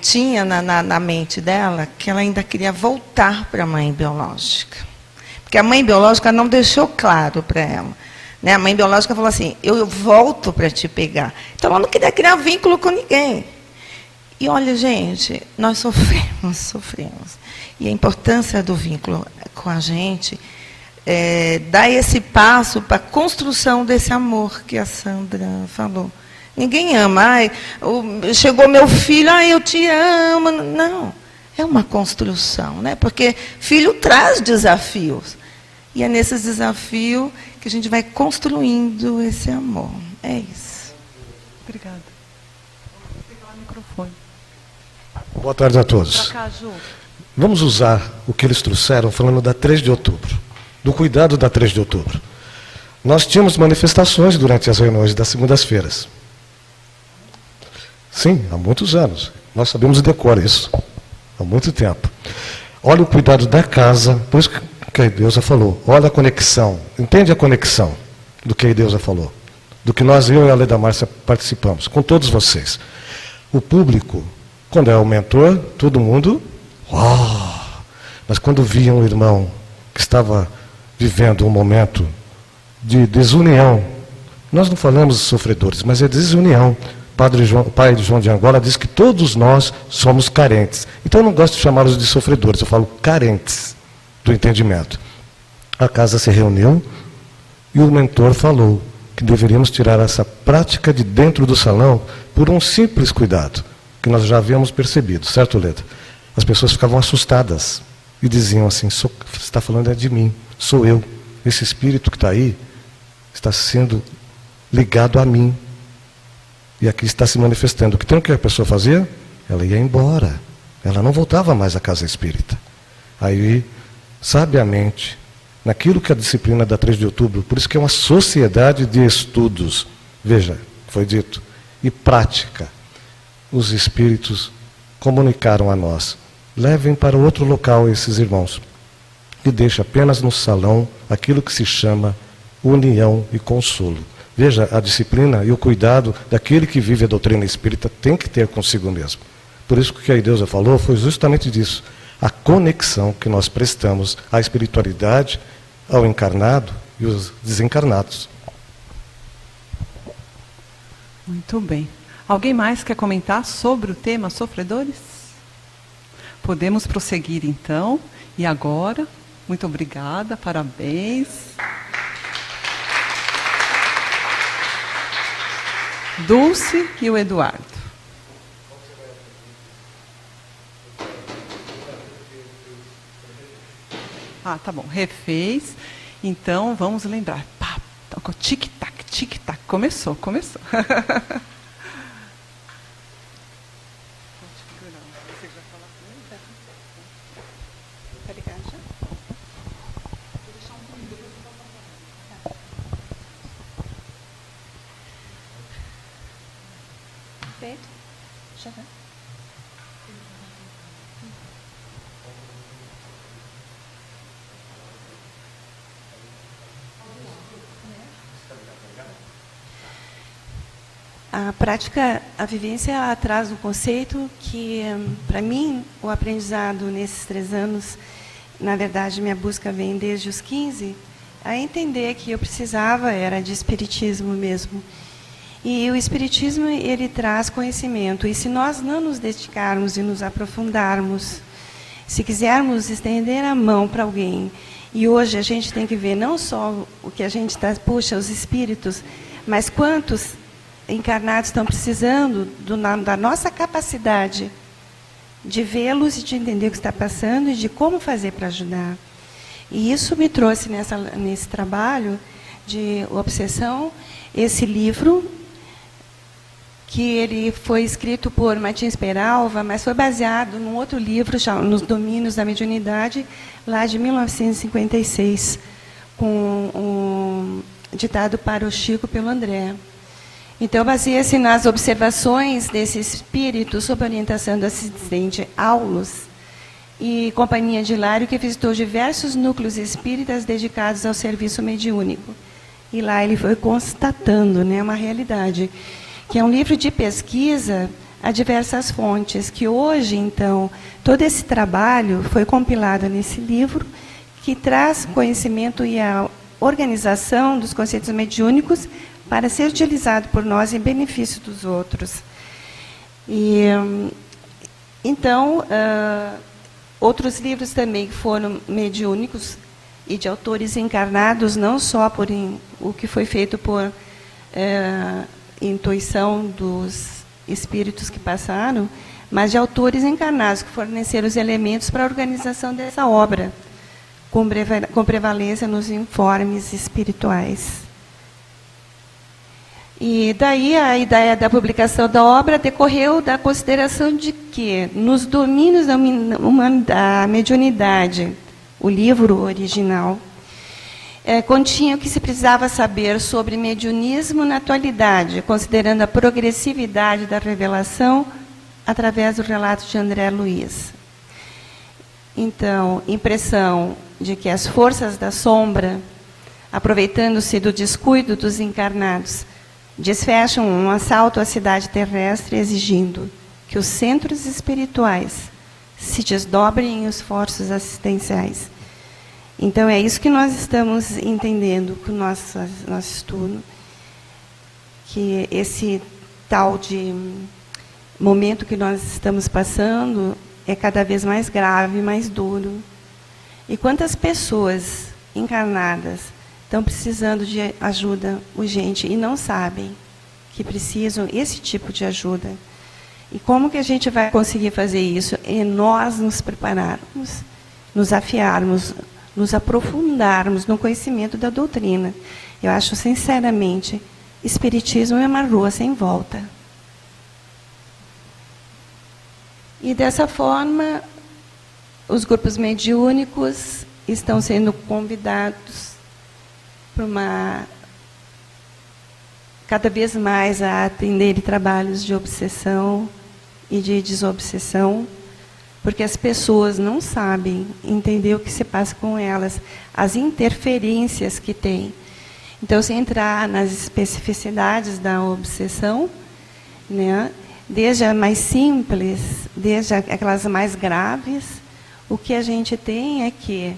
I: tinha na mente dela que ela ainda queria voltar para a mãe biológica. Porque a mãe biológica não deixou claro para ela. Né? A mãe biológica falou assim, eu volto para te pegar. Então, ela não queria criar vínculo com ninguém. E, olha, gente, nós sofremos. E a importância do vínculo com a gente dá esse passo para a construção desse amor que a Sandra falou. Ninguém ama. Chegou meu filho, eu te amo. Não, é uma construção, né? Porque filho traz desafios. E é nesses desafios que a gente vai construindo esse amor. É isso.
C: Obrigada. Vou pegar o microfone.
J: Boa tarde a todos.
C: Pra cá, Ju.
J: Vamos usar o que eles trouxeram falando da 3 de outubro. Do cuidado da 3 de outubro. Nós tínhamos manifestações durante as reuniões das segundas-feiras. Sim, há muitos anos. Nós sabemos de decor isso. Há muito tempo. Olha o cuidado da casa, por isso que a Edeusa falou. Olha a conexão. Entende a conexão do que a Edeusa falou? Do que eu e a Leda Márcia participamos, com todos vocês. O público, quando é o mentor, todo mundo... Mas quando via um irmão que estava vivendo um momento de desunião, nós não falamos de sofredores, mas é desunião. O pai de João de Angola diz que todos nós somos carentes. Então eu não gosto de chamá-los de sofredores, eu falo carentes do entendimento. A casa se reuniu e o mentor falou que deveríamos tirar essa prática de dentro do salão por um simples cuidado, que nós já havíamos percebido, certo, Leda? As pessoas ficavam assustadas e diziam assim, você está falando de mim, sou eu. Esse espírito que está aí está sendo ligado a mim. E aqui está se manifestando. Então, o que a pessoa fazia? Ela ia embora. Ela não voltava mais à casa espírita. Aí, sabiamente, naquilo que a disciplina da 3 de outubro, por isso que é uma sociedade de estudos, veja, foi dito, e prática, os espíritos comunicaram a nós, levem para outro local esses irmãos, e deixe apenas no salão aquilo que se chama união e consolo. Veja, a disciplina e o cuidado daquele que vive a doutrina espírita tem que ter consigo mesmo. Por isso que o que a Edeusa falou foi justamente disso. A conexão que nós prestamos à espiritualidade, ao encarnado e os desencarnados.
C: Muito bem. Alguém mais quer comentar sobre o tema sofredores? Podemos prosseguir então. E agora, muito obrigada, parabéns. Dulce e o Eduardo. Ah, tá bom. Refez. Então, vamos lembrar. Pá, tic-tac, tic-tac. Começou.
K: Perfeito. Já vai. A prática, a vivência, ela traz um conceito que, para mim, o aprendizado nesses 3 anos, na verdade, minha busca vem desde os 15, a entender que eu precisava era de espiritismo mesmo. E o espiritismo, ele traz conhecimento. E se nós não nos dedicarmos e nos aprofundarmos, se quisermos estender a mão para alguém, e hoje a gente tem que ver não só o que a gente está, puxa, os espíritos, mas quantos encarnados estão precisando da nossa capacidade de vê-los e de entender o que está passando e de como fazer para ajudar. E isso me trouxe nesse trabalho de obsessão, esse livro, que ele foi escrito por Martins Peralva, mas foi baseado num outro livro, nos Domínios da Mediunidade, lá de 1956, ditado para o Chico pelo André. Então, baseia-se nas observações desse espírito sob orientação do assistente Aulus e companhia de Hilário, que visitou diversos núcleos espíritas dedicados ao serviço mediúnico. E lá ele foi constatando, né, uma realidade, que é um livro de pesquisa a diversas fontes, que hoje, então, todo esse trabalho foi compilado nesse livro, que traz conhecimento e a organização dos conceitos mediúnicos para ser utilizado por nós em benefício dos outros. E, então, outros livros também foram mediúnicos e de autores encarnados, não só por o que foi feito por intuição dos espíritos que passaram, mas de autores encarnados que forneceram os elementos para a organização dessa obra, com prevalência nos informes espirituais. E daí a ideia da publicação da obra decorreu da consideração de que, nos domínios da mediunidade, o livro original, continha o que se precisava saber sobre mediunismo na atualidade, considerando a progressividade da revelação através do relato de André Luiz. Então, impressão de que as forças da sombra, aproveitando-se do descuido dos encarnados, desfecham um assalto à cidade terrestre, exigindo que os centros espirituais se desdobrem em esforços assistenciais. Então, é isso que nós estamos entendendo com o nosso estudo, que esse tal de momento que nós estamos passando é cada vez mais grave, mais duro. E quantas pessoas encarnadas estão precisando de ajuda urgente e não sabem que precisam esse tipo de ajuda. E como que a gente vai conseguir fazer isso? É nós nos prepararmos, nos afiarmos, nos aprofundarmos no conhecimento da doutrina. Eu acho, sinceramente, espiritismo é uma rua sem volta. E dessa forma, os grupos mediúnicos estão sendo convidados para cada vez mais a atender trabalhos de obsessão e de desobsessão, porque as pessoas não sabem entender o que se passa com elas, as interferências que tem. Então, se entrar nas especificidades da obsessão, né, desde a mais simples, desde aquelas mais graves, o que a gente tem é que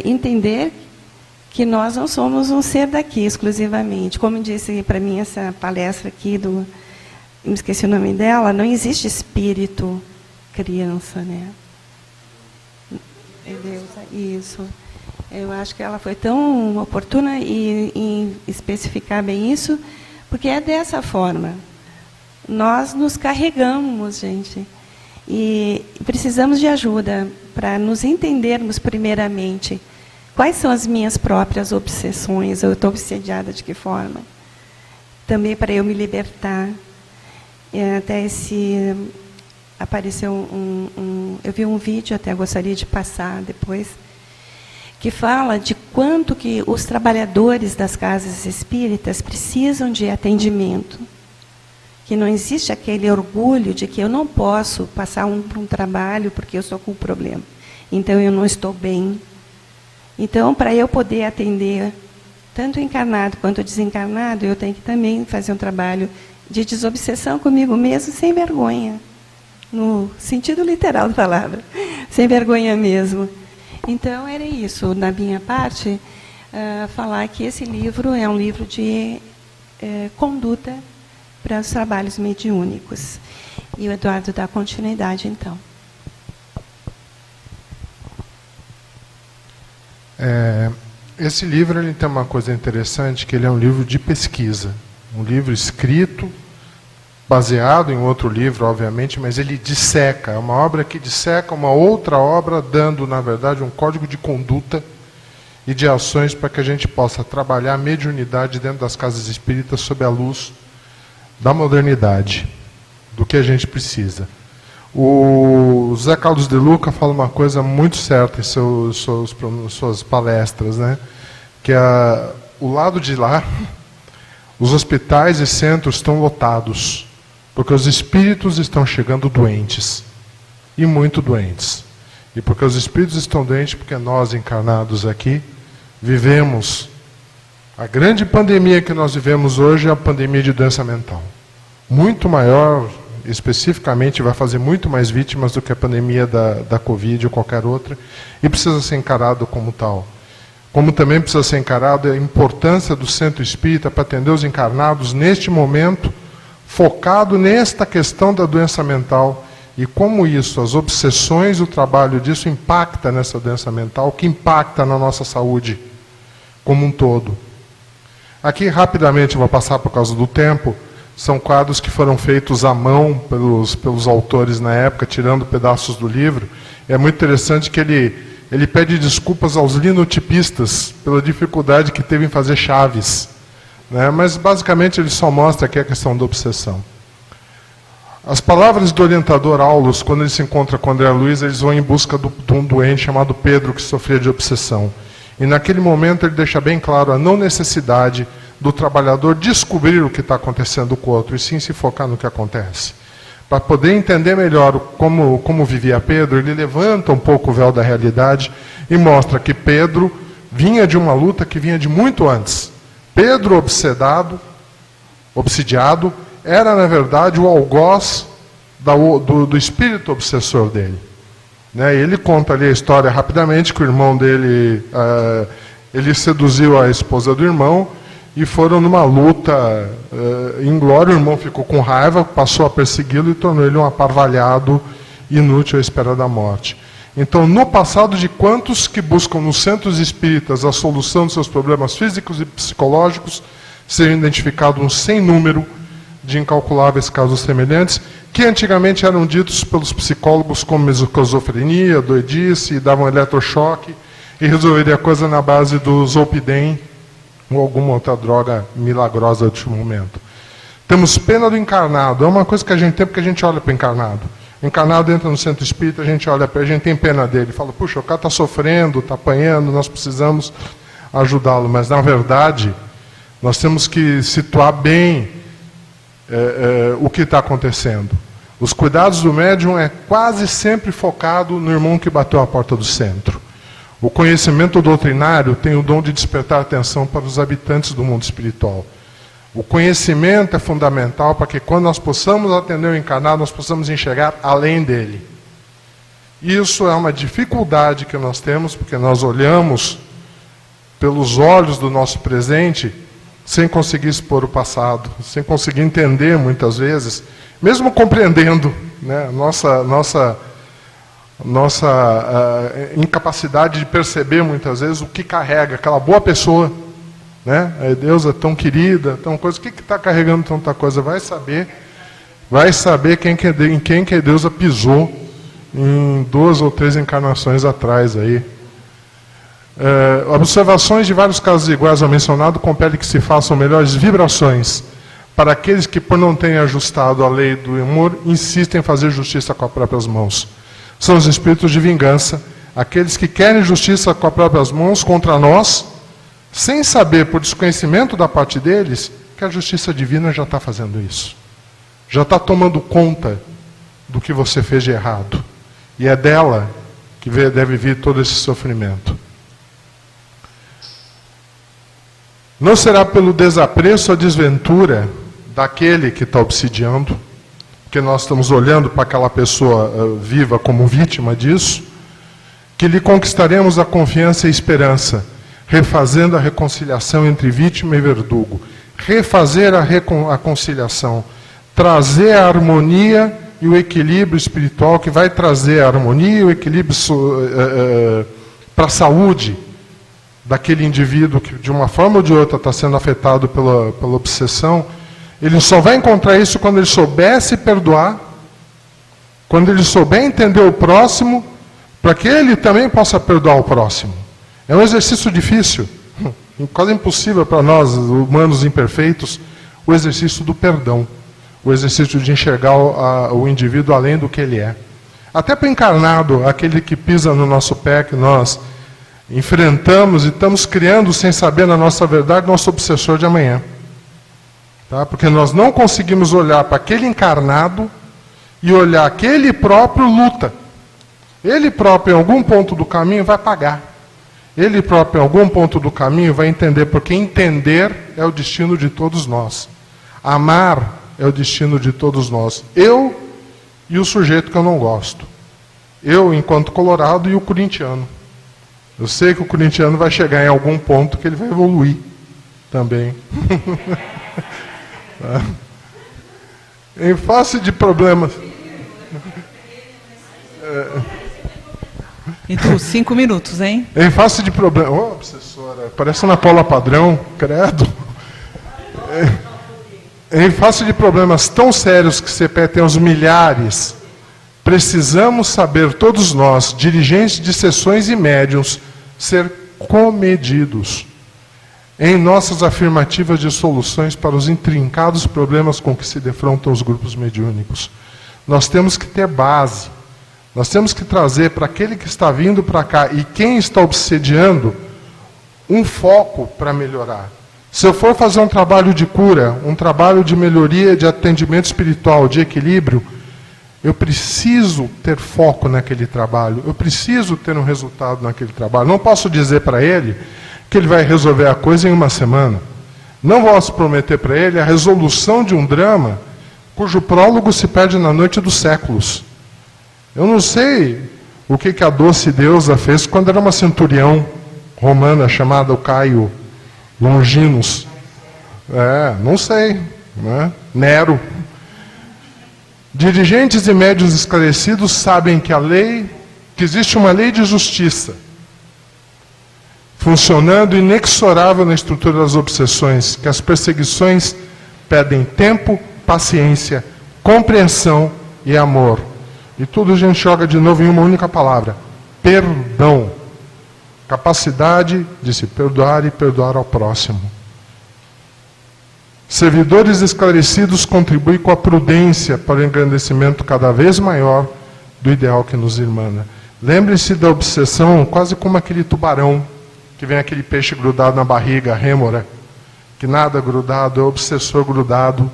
K: entender que nós não somos um ser daqui exclusivamente. Como disse para mim essa palestra aqui, me esqueci o nome dela, não existe espírito criança, né? Deus, isso. Eu acho que ela foi tão oportuna em especificar bem isso, Porque é dessa forma. Nós nos carregamos, gente. E precisamos de ajuda para nos entendermos primeiramente quais são as minhas próprias obsessões. Eu estou obsediada de que forma? Também para eu me libertar. Até apareceu eu vi um vídeo, até gostaria de passar depois, que fala de quanto que os trabalhadores das casas espíritas precisam de atendimento. Que não existe aquele orgulho de que eu não posso passar para um trabalho porque eu estou com um problema. Então, eu não estou bem. Então, para eu poder atender tanto encarnado quanto desencarnado, eu tenho que também fazer um trabalho de desobsessão comigo mesmo, sem vergonha. No sentido literal da palavra. Sem vergonha mesmo. Então, era isso. Da minha parte, falar que esse livro é um livro de conduta para os trabalhos mediúnicos. E o Eduardo dá continuidade, então.
L: Esse livro ele tem uma coisa interessante, que ele é um livro de pesquisa. Um livro escrito, baseado em outro livro, obviamente, mas ele disseca. É uma obra que disseca uma outra obra, dando, na verdade, um código de conduta e de ações para que a gente possa trabalhar a mediunidade dentro das casas espíritas sob a luz da modernidade, do que a gente precisa. O Zé Carlos de Luca fala uma coisa muito certa em suas palestras, né? Que o lado de lá, os hospitais e centros estão lotados, porque os espíritos estão chegando doentes, e muito doentes. E porque os espíritos estão doentes, porque nós encarnados aqui vivemos. A grande pandemia que nós vivemos hoje é a pandemia de doença mental. Muito maior, especificamente, vai fazer muito mais vítimas do que a pandemia da Covid ou qualquer outra, e precisa ser encarado como tal. Como também precisa ser encarado a importância do centro espírita para atender os encarnados neste momento, focado nesta questão da doença mental, e como isso, as obsessões, o trabalho disso impacta nessa doença mental, que impacta na nossa saúde como um todo. Aqui, rapidamente, vou passar por causa do tempo, são quadros que foram feitos à mão pelos autores na época, tirando pedaços do livro. É muito interessante que ele pede desculpas aos linotipistas pela dificuldade que teve em fazer chaves, né? Mas, basicamente, ele só mostra aqui a questão da obsessão. As palavras do orientador Aulus, quando ele se encontra com André Luiz, eles vão em busca de um doente chamado Pedro, que sofria de obsessão. E naquele momento ele deixa bem claro a não necessidade do trabalhador descobrir o que está acontecendo com o outro, e sim se focar no que acontece. Para poder entender melhor como vivia Pedro, ele levanta um pouco o véu da realidade e mostra que Pedro vinha de uma luta que vinha de muito antes. Pedro, obsidiado, era, na verdade, o algoz do espírito obsessor dele. Né? Ele conta ali a história rapidamente, que o irmão dele, ele seduziu a esposa do irmão, e foram numa luta inglória. O irmão ficou com raiva, passou a persegui-lo e tornou ele um aparvalhado inútil à espera da morte. Então, no passado de quantos que buscam nos centros espíritas a solução dos seus problemas físicos e psicológicos, seriam identificados um sem número de incalculáveis casos semelhantes, que antigamente eram ditos pelos psicólogos como esquizofrenia, doidice, e davam eletrochoque, e resolveria a coisa na base do Zolpidem, ou alguma outra droga milagrosa de último momento. Temos pena do encarnado. É uma coisa que a gente tem, porque a gente olha para o encarnado. O encarnado entra no centro espírita, a gente olha para ele, a gente tem pena dele. Fala, puxa, o cara está sofrendo, está apanhando, nós precisamos ajudá-lo. Mas, na verdade, nós temos que situar bem o que está acontecendo. Os cuidados do médium é quase sempre focado no irmão que bateu a porta do centro. O conhecimento doutrinário tem o dom de despertar atenção para os habitantes do mundo espiritual. O conhecimento é fundamental para que, quando nós possamos atender o encarnado, nós possamos enxergar além dele. Isso é uma dificuldade que nós temos, porque nós olhamos pelos olhos do nosso presente, sem conseguir expor o passado, sem conseguir entender, muitas vezes, mesmo compreendendo, né, nossa incapacidade de perceber, muitas vezes, o que carrega aquela boa pessoa, né? A deusa tão querida, tão coisa. O que está carregando tanta coisa? Vai saber em quem que a deusa pisou em 2 ou 3 encarnações atrás aí. Observações de vários casos iguais ao mencionado compelem que se façam melhores vibrações para aqueles que, por não terem ajustado a lei do amor, insistem em fazer justiça com as próprias mãos. São os espíritos de vingança, aqueles que querem justiça com as próprias mãos contra nós, sem saber, por desconhecimento da parte deles, que a justiça divina já está fazendo isso. Já está tomando conta do que você fez de errado. E é dela que deve vir todo esse sofrimento. Não será pelo desapreço ou desventura daquele que está obsidiando, porque nós estamos olhando para aquela pessoa viva como vítima disso, que lhe conquistaremos a confiança e a esperança, refazendo a reconciliação entre vítima e verdugo. Refazer a conciliação, trazer a harmonia e o equilíbrio espiritual, que vai trazer a harmonia e o equilíbrio para a saúde daquele indivíduo que, de uma forma ou de outra, está sendo afetado pela obsessão. Ele só vai encontrar isso quando ele souber se perdoar, quando ele souber entender o próximo, para que ele também possa perdoar o próximo. É um exercício difícil, quase impossível para nós, humanos imperfeitos, o exercício do perdão, o exercício de enxergar o indivíduo além do que ele é. Até para o encarnado, aquele que pisa no nosso pé, que nós enfrentamos e estamos criando, sem saber, na nossa verdade, nosso obsessor de amanhã. Tá? Porque nós não conseguimos olhar para aquele encarnado e olhar que ele próprio luta. Ele próprio, em algum ponto do caminho, vai pagar. Ele próprio, em algum ponto do caminho, vai entender, porque entender é o destino de todos nós. Amar é o destino de todos nós. Eu e o sujeito que eu não gosto. Eu, enquanto colorado, e o corintiano. Eu sei que o corintiano vai chegar em algum ponto que ele vai evoluir também. Em face de problemas...
C: Entre os 5 minutos, hein?
L: Em face de problemas... Ô, obsessora, parece Ana Paula Padrão, credo. Em face de problemas tão sérios que se repetem aos milhares, precisamos saber, todos nós, dirigentes de sessões e médiuns, ser comedidos em nossas afirmativas de soluções para os intrincados problemas com que se defrontam os grupos mediúnicos. Nós temos que ter base, nós temos que trazer para aquele que está vindo para cá e quem está obsediando um foco para melhorar. Se eu for fazer um trabalho de cura, um trabalho de melhoria, de atendimento espiritual, de equilíbrio, eu preciso ter foco naquele trabalho, eu preciso ter um resultado naquele trabalho. Não posso dizer para ele que ele vai resolver a coisa em uma semana. Não posso prometer para ele a resolução de um drama cujo prólogo se perde na noite dos séculos. Eu não sei o que a doce deusa fez quando era uma centurião romana chamada Caio Longinus. Não sei, né? Nero. Dirigentes e médiuns esclarecidos sabem que existe uma lei de justiça funcionando inexorável na estrutura das obsessões, que as perseguições pedem tempo, paciência, compreensão e amor. E tudo a gente joga de novo em uma única palavra: perdão. Capacidade de se perdoar e perdoar ao próximo. Servidores esclarecidos contribuem com a prudência para o engrandecimento cada vez maior do ideal que nos irmana. Lembre-se da obsessão quase como aquele tubarão, que vem aquele peixe grudado na barriga, a rêmora, que nada grudado, é o obsessor grudado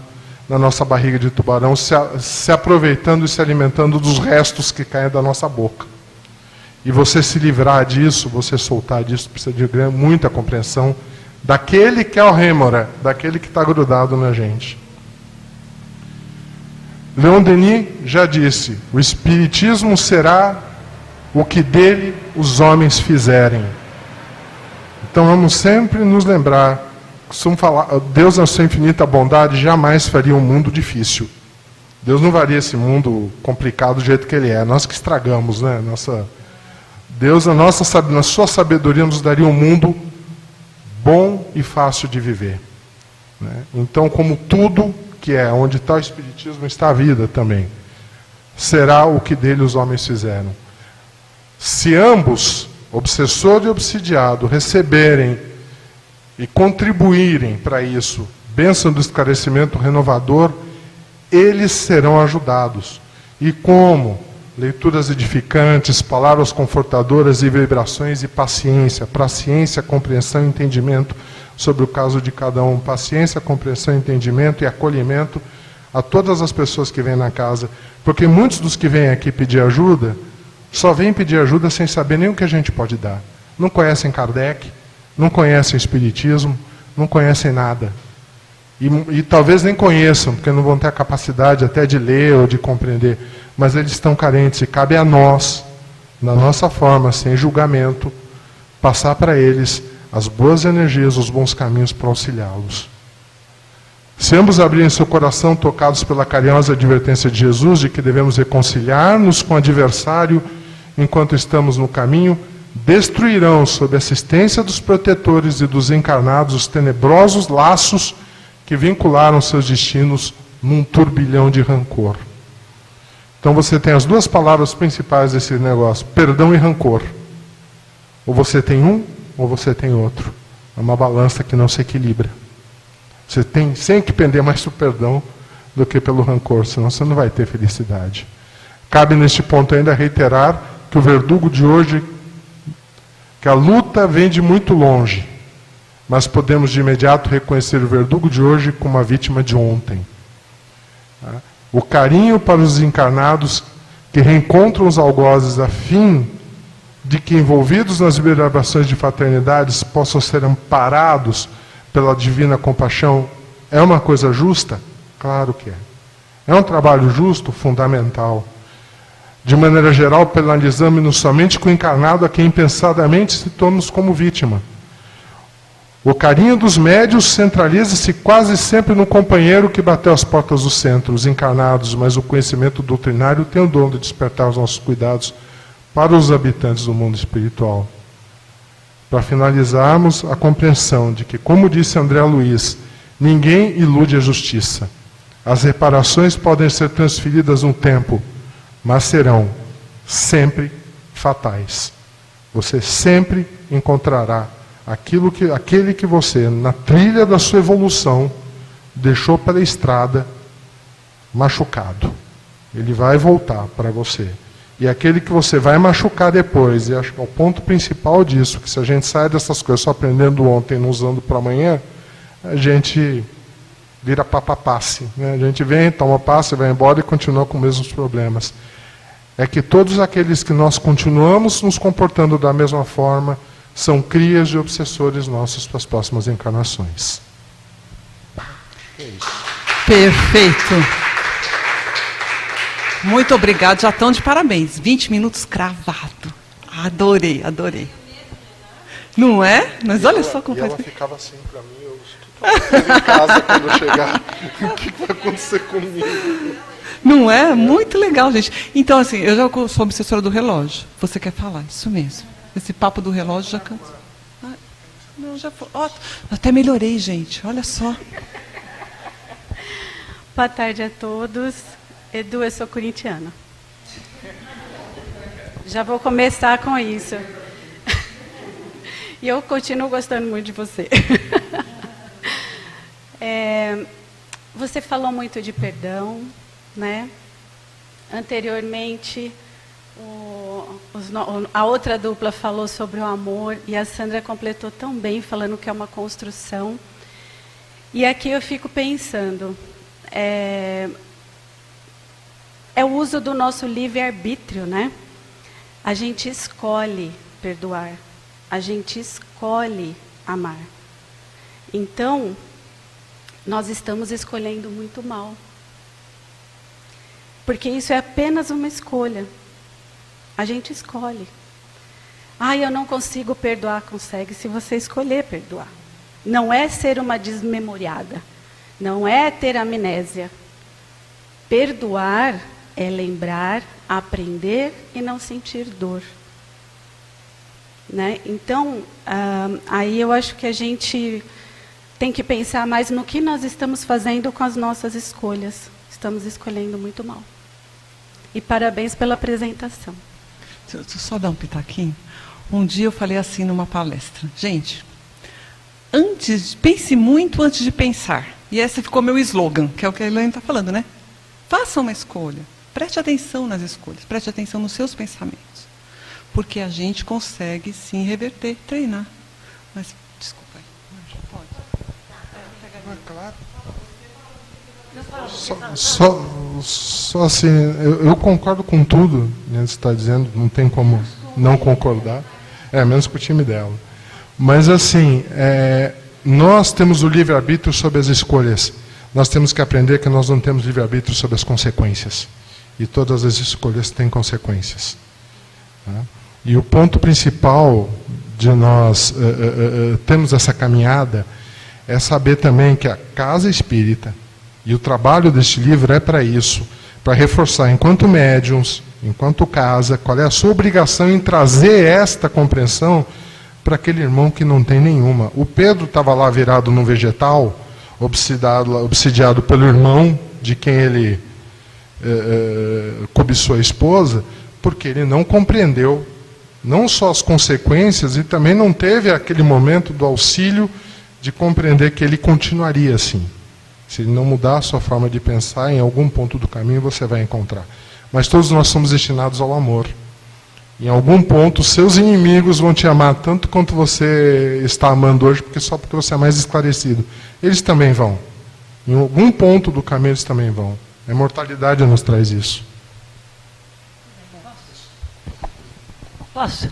L: na nossa barriga de tubarão, se aproveitando e se alimentando dos restos que caem da nossa boca. E você se livrar disso, você soltar disso, precisa de muita compreensão daquele que é o rêmora, daquele que está grudado na gente. Leon Denis já disse: o Espiritismo será o que dele os homens fizerem. Então vamos sempre nos lembrar, Deus na sua infinita bondade jamais faria um mundo difícil. Deus não faria esse mundo complicado do jeito que ele é. Nós que estragamos, né? Deus, na sua sabedoria, nos daria um mundo bom e fácil de viver. Né? Então, como tudo que é, onde está o Espiritismo, está a vida também. Será o que dele os homens fizeram. Se ambos, obsessor e obsidiado, receberem e contribuírem para isso, bênção do esclarecimento renovador, eles serão ajudados. E como? Leituras edificantes, palavras confortadoras e vibrações e paciência. Paciência, compreensão e entendimento sobre o caso de cada um. Paciência, compreensão, entendimento e acolhimento a todas as pessoas que vêm na casa. Porque muitos dos que vêm aqui pedir ajuda, só vêm pedir ajuda sem saber nem o que a gente pode dar. Não conhecem Kardec, não conhecem o Espiritismo, não conhecem nada. E talvez nem conheçam, porque não vão ter a capacidade até de ler ou de compreender. Mas eles estão carentes e cabe a nós, na nossa forma, sem julgamento, passar para eles as boas energias, os bons caminhos para auxiliá-los. Se ambos abrirem seu coração, tocados pela carinhosa advertência de Jesus, de que devemos reconciliar-nos com o adversário enquanto estamos no caminho, destruirão, sob a assistência dos protetores e dos encarnados, os tenebrosos laços que vincularam seus destinos num turbilhão de rancor. Então você tem as duas palavras principais desse negócio, perdão e rancor. Ou você tem um, ou você tem outro. É uma balança que não se equilibra. Você tem sempre que pender mais para o perdão do que pelo rancor, senão você não vai ter felicidade. Cabe neste ponto ainda reiterar que o verdugo de hoje, que a luta vem de muito longe, mas podemos de imediato reconhecer o verdugo de hoje como a vítima de ontem. O carinho para os encarnados que reencontram os algozes a fim de que, envolvidos nas vibrações de fraternidades, possam ser amparados pela divina compaixão, é uma coisa justa? Claro que é. É um trabalho justo, fundamental. De maneira geral, penalizamos-nos somente com o encarnado a quem impensadamente citamos como vítima. O carinho dos médios centraliza-se quase sempre no companheiro que bateu as portas do centro, os encarnados, mas o conhecimento doutrinário tem o dom de despertar os nossos cuidados para os habitantes do mundo espiritual. Para finalizarmos, a compreensão de que, como disse André Luiz, ninguém ilude a justiça. As reparações podem ser transferidas no tempo, mas serão sempre fatais. Você sempre encontrará aquele que você, na trilha da sua evolução, deixou pela estrada machucado. Ele vai voltar para você. E aquele que você vai machucar depois, e acho que é o ponto principal disso, que se a gente sai dessas coisas só aprendendo ontem e não usando para amanhã, a gente vira papapasse. Né? A gente vem, toma passe, vai embora e continua com os mesmos problemas. É que todos aqueles que nós continuamos nos comportando da mesma forma, são crias de obsessores nossos para as próximas encarnações. É isso.
C: Perfeito. Muito obrigado, já estão de parabéns. 20 minutos cravado. Adorei, adorei. Não é? Mas olha só como
L: ela ficava assim para mim, eu estou em casa quando eu chegar. O que vai acontecer comigo?
C: Não é? Muito legal, gente. Então, assim, eu já sou obsessora do relógio. Você quer falar? Isso mesmo. Esse papo do relógio já cansa. Não, já foi. Ó, até melhorei, gente. Olha só.
M: Boa tarde a todos. Edu, eu sou corintiana. Já vou começar com isso. E eu continuo gostando muito de você. Você falou muito de perdão, né? Anteriormente, a outra dupla falou sobre o amor e a Sandra completou tão bem, falando que é uma construção. E aqui eu fico pensando, é o uso do nosso livre-arbítrio, né? A gente escolhe perdoar, a gente escolhe amar. Então, nós estamos escolhendo muito mal. Porque isso é apenas uma escolha. A gente escolhe. Eu não consigo perdoar. Consegue se você escolher perdoar. Não é ser uma desmemoriada. Não é ter amnésia. Perdoar é lembrar, aprender e não sentir dor. né? Então, aí eu acho que a gente tem que pensar mais no que nós estamos fazendo com as nossas escolhas. Estamos escolhendo muito mal. E parabéns pela apresentação.
C: Deixa eu só dar um pitaquinho. Um dia eu falei assim numa palestra. Gente, pense muito antes de pensar. E esse ficou meu slogan, que é o que a Elaine está falando, né? Faça uma escolha. Preste atenção nas escolhas. Preste atenção nos seus pensamentos. Porque a gente consegue, sim, reverter, treinar. Mas, desculpa aí. Pode.
L: Claro. Só assim, eu concordo com tudo que você está dizendo, não tem como não concordar, menos com o time dela. Mas assim, nós temos o livre-arbítrio sobre as escolhas. Nós temos que aprender que nós não temos livre-arbítrio sobre as consequências. E todas as escolhas têm consequências. Tá? E o ponto principal de nós termos essa caminhada é saber também que a casa espírita, e o trabalho deste livro é para isso, para reforçar, enquanto médiuns, enquanto casa, qual é a sua obrigação em trazer esta compreensão para aquele irmão que não tem nenhuma. O Pedro estava lá virado num vegetal, obsidiado pelo irmão de quem ele cobiçou a esposa, porque ele não compreendeu não só as consequências, e também não teve aquele momento do auxílio de compreender que ele continuaria assim. Se ele não mudar a sua forma de pensar, em algum ponto do caminho você vai encontrar. Mas todos nós somos destinados ao amor. Em algum ponto, seus inimigos vão te amar tanto quanto você está amando hoje, só porque você é mais esclarecido. Eles também vão. Em algum ponto do caminho, eles também vão. A imortalidade nos traz isso.
A: Posso?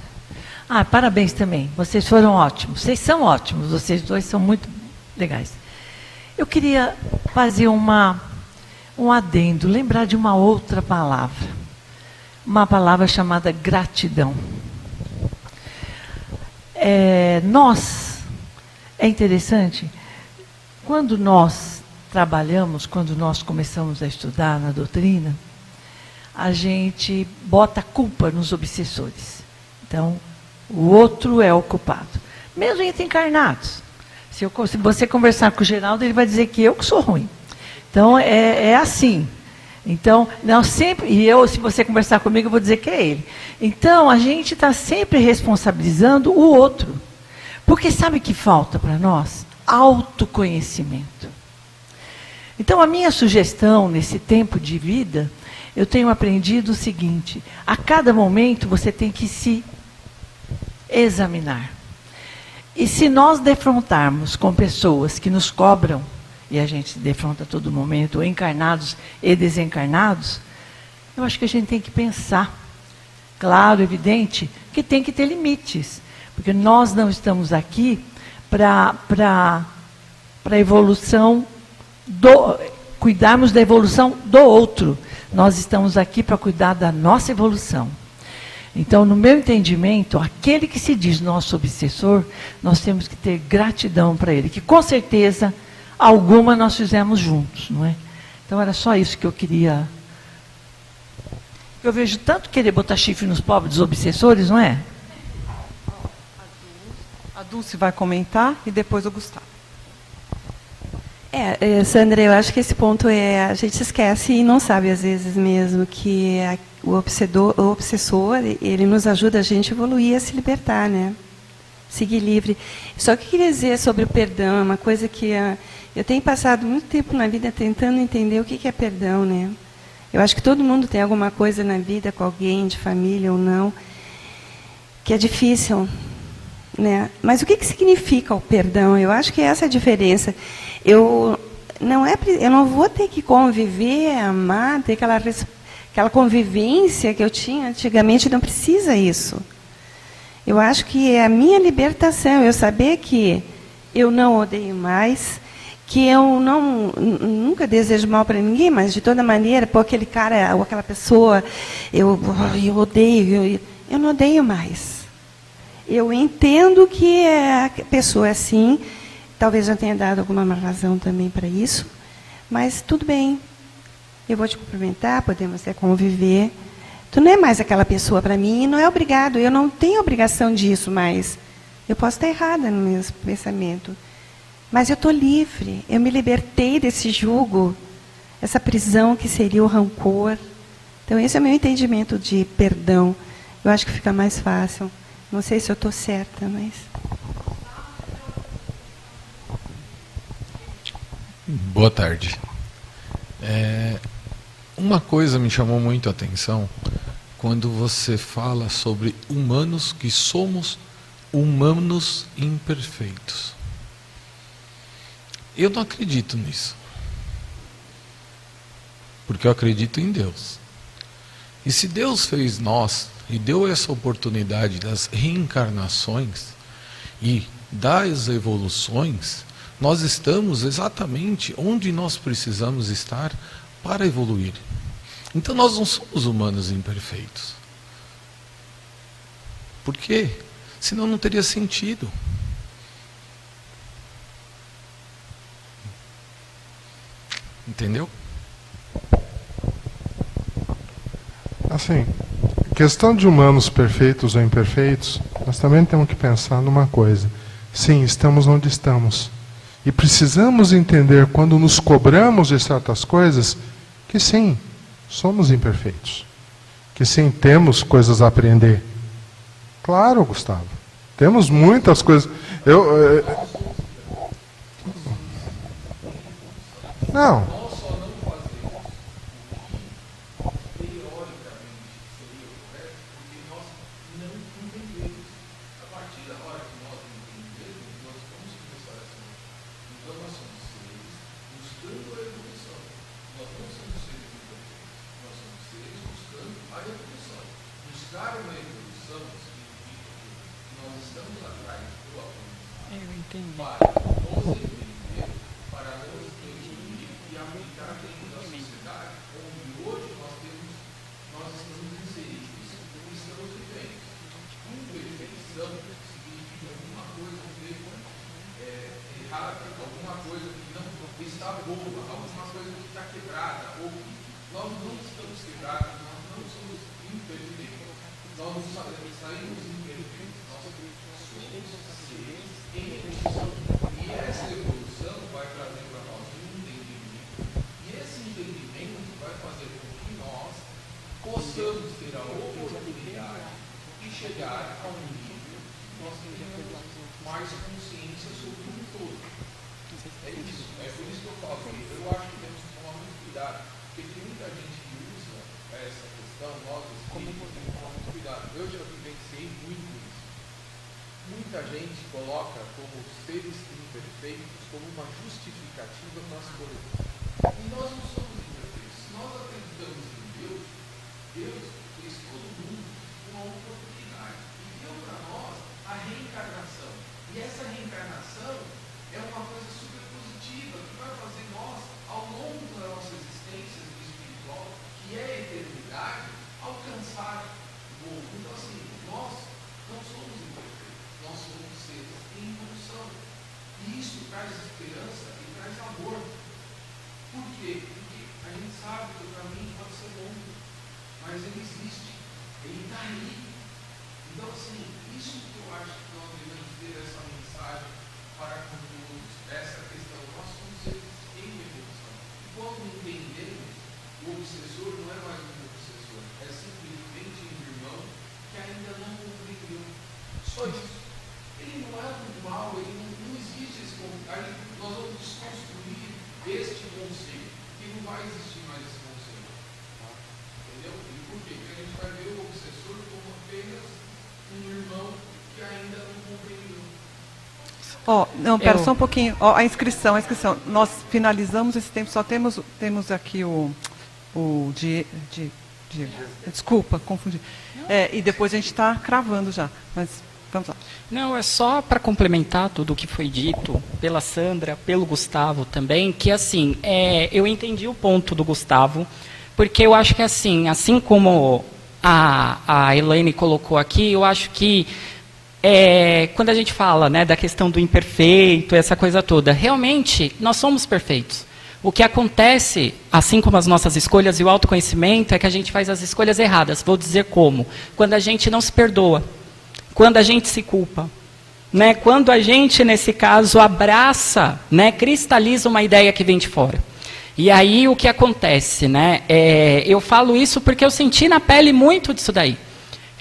A: Parabéns também. Vocês foram ótimos. Vocês são ótimos. Vocês dois são muito legais. Eu queria fazer um adendo, lembrar de uma outra palavra. Uma palavra chamada gratidão. É interessante, quando nós trabalhamos, quando nós começamos a estudar na doutrina, a gente bota a culpa nos obsessores. Então, o outro é o culpado. Mesmo entre encarnados. Se você conversar com o Geraldo, ele vai dizer que eu que sou ruim. Então, é assim. Então, não sempre, se você conversar comigo, eu vou dizer que é ele. Então, a gente está sempre responsabilizando o outro. Porque sabe o que falta para nós? Autoconhecimento. Então, a minha sugestão nesse tempo de vida, eu tenho aprendido o seguinte: a cada momento você tem que se examinar. E se nós defrontarmos com pessoas que nos cobram, e a gente se defronta a todo momento, encarnados e desencarnados, eu acho que a gente tem que pensar, claro, evidente, que tem que ter limites. Porque nós não estamos aqui para a evolução cuidarmos da evolução do outro. Nós estamos aqui para cuidar da nossa evolução. Então, no meu entendimento, aquele que se diz nosso obsessor, nós temos que ter gratidão para ele, que com certeza alguma nós fizemos juntos, não é? Então, era só isso que eu queria. Eu vejo tanto querer botar chifre nos pobres dos obsessores, não é?
C: A Dulce vai comentar e depois o Gustavo.
K: Sandra, eu acho que esse ponto a gente se esquece e não sabe às vezes mesmo que o obsessor, ele nos ajuda a gente a evoluir, a se libertar, né? Seguir livre. Só que eu queria dizer sobre o perdão, é uma coisa que eu tenho passado muito tempo na vida tentando entender o que é perdão, né? Eu acho que todo mundo tem alguma coisa na vida com alguém, de família ou não, que é difícil, né? Mas o que significa o perdão? Eu acho que essa é a diferença. Eu não vou ter que conviver, amar, ter aquela convivência que eu tinha antigamente, não precisa isso. Eu acho que é a minha libertação, eu saber que eu não odeio mais, que eu nunca desejo mal para ninguém, mas de toda maneira, aquele cara ou aquela pessoa, eu odeio, eu não odeio mais. Eu entendo que a pessoa é assim, talvez eu tenha dado alguma razão também para isso, mas tudo bem. Eu vou te cumprimentar, podemos até conviver, Tu não é mais aquela pessoa para mim, e não é obrigado. Eu não tenho obrigação disso, mas eu posso estar errada no meu pensamento. Mas eu estou livre. Eu me libertei desse jugo, essa prisão que seria o rancor. Então, esse é o meu entendimento de perdão. Eu acho que fica mais fácil. Não sei se eu estou certa, mas...
N: Boa tarde. Uma coisa me chamou muito a atenção quando você fala sobre humanos que somos humanos imperfeitos. Eu não acredito nisso. Porque eu acredito em Deus. E se Deus fez nós e deu essa oportunidade das reencarnações e das evoluções, nós estamos exatamente onde nós precisamos estar para evoluir. Então nós não somos humanos imperfeitos. Por quê? Senão não teria sentido. Entendeu?
L: Assim, questão de humanos perfeitos ou imperfeitos, nós também temos que pensar numa coisa. Sim, estamos onde estamos. E precisamos entender, quando nos cobramos de certas coisas, que sim, somos imperfeitos. Que sim, temos coisas a aprender. Claro, Gustavo. Temos muitas coisas. Não.
C: Não, pera só um pouquinho. A inscrição. Nós finalizamos esse tempo, só temos aqui desculpa, confundi. E depois a gente está cravando já, mas vamos lá.
E: Não, é só para complementar tudo o que foi dito pela Sandra, pelo Gustavo também, que assim, eu entendi o ponto do Gustavo, porque eu acho que assim como a Elaine colocou aqui, eu acho que quando a gente fala, né, da questão do imperfeito, essa coisa toda, realmente nós somos perfeitos. O que acontece, assim como as nossas escolhas e o autoconhecimento, é que a gente faz as escolhas erradas. Vou dizer como. Quando a gente não se perdoa. Quando a gente se culpa. Né? Quando a gente, nesse caso, abraça, né? Cristaliza uma ideia que vem de fora. E aí o que acontece? Né? Eu falo isso porque eu senti na pele muito disso daí.